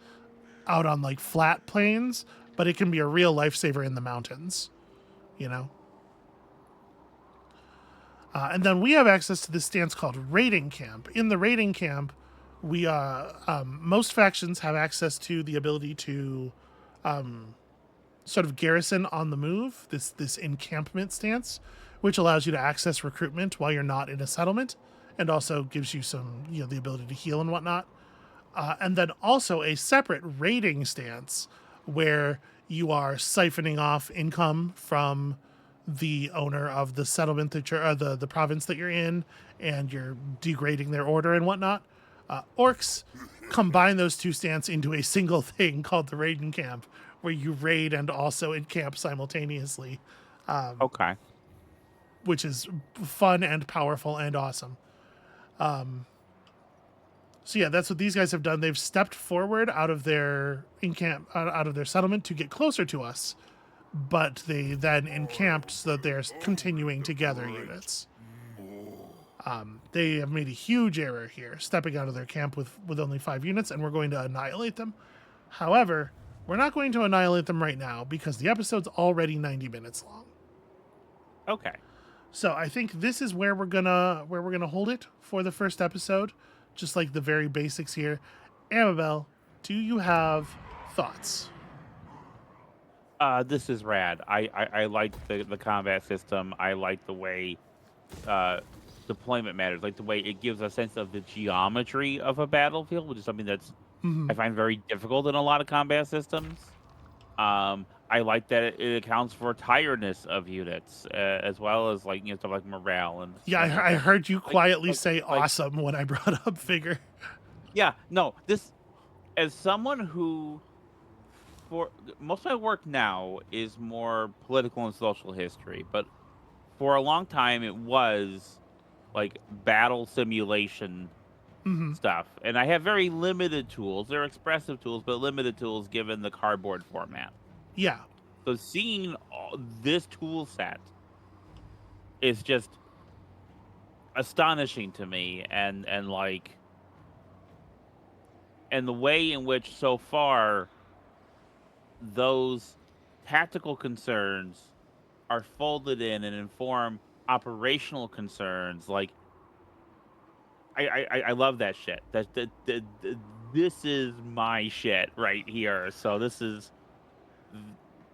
out on like flat plains, but it can be a real lifesaver in the mountains, and then we have access to this stance called Raiding Camp. In the Raiding Camp, we most factions have access to the ability to sort of garrison on the move, this encampment stance, which allows you to access recruitment while you're not in a settlement, and also gives you some, the ability to heal and whatnot. And then also a separate raiding stance where you are siphoning off income from the owner of the settlement that you're, the province that you're in, and you're degrading their order and whatnot. Orcs combine those two stances into a single thing called the Raiding Camp, where you raid and also encamp simultaneously. Okay. Which is fun and powerful and awesome. So yeah, that's what these guys have done. They've stepped forward out of their out of their settlement to get closer to us, but they then encamped so that they're continuing to gather units. They have made a huge error here, stepping out of their camp with only 5 units, and we're going to annihilate them. However, we're not going to annihilate them right now because the episode's already 90 minutes long. Okay. So I think this is where we're gonna hold it for the first episode, just like the very basics here. Amabel, do you have thoughts? This is rad. I like the combat system. I like the way deployment matters, like the way it gives a sense of the geometry of a battlefield, which is something that's I find very difficult in a lot of combat systems. I like that it accounts for tiredness of units, as well as like stuff like morale and. Yeah, I heard you quietly say awesome when I brought up vigor. Yeah, no, this as someone who, for most of my work now is more political and social history, but for a long time it was like battle simulation stuff, and I have very limited tools. They're expressive tools, but limited tools given the cardboard format. Yeah. So seeing this tool set is just astonishing to me, and the way in which so far those tactical concerns are folded in and inform operational concerns. Like I love that shit. This is my shit right here. So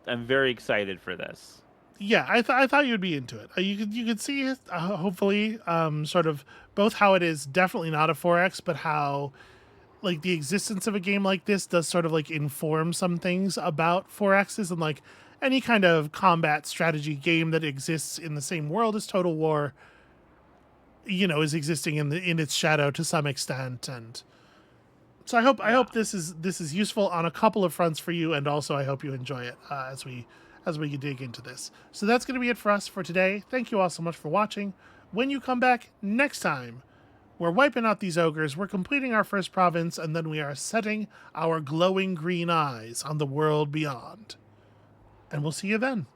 I'm very excited for this. Yeah, I thought you'd be into it. You could see hopefully sort of both how it is definitely not a 4X, but how like the existence of a game like this does sort of like inform some things about 4X's, and like any kind of combat strategy game that exists in the same world as Total War, you know, is existing in its shadow to some extent. And so I hope this is useful on a couple of fronts for you, and also I hope you enjoy it as we dig into this. So that's going to be it for us for today. Thank you all so much for watching. When you come back next time, we're wiping out these ogres, we're completing our first province, and then we are setting our glowing green eyes on the world beyond. And we'll see you then.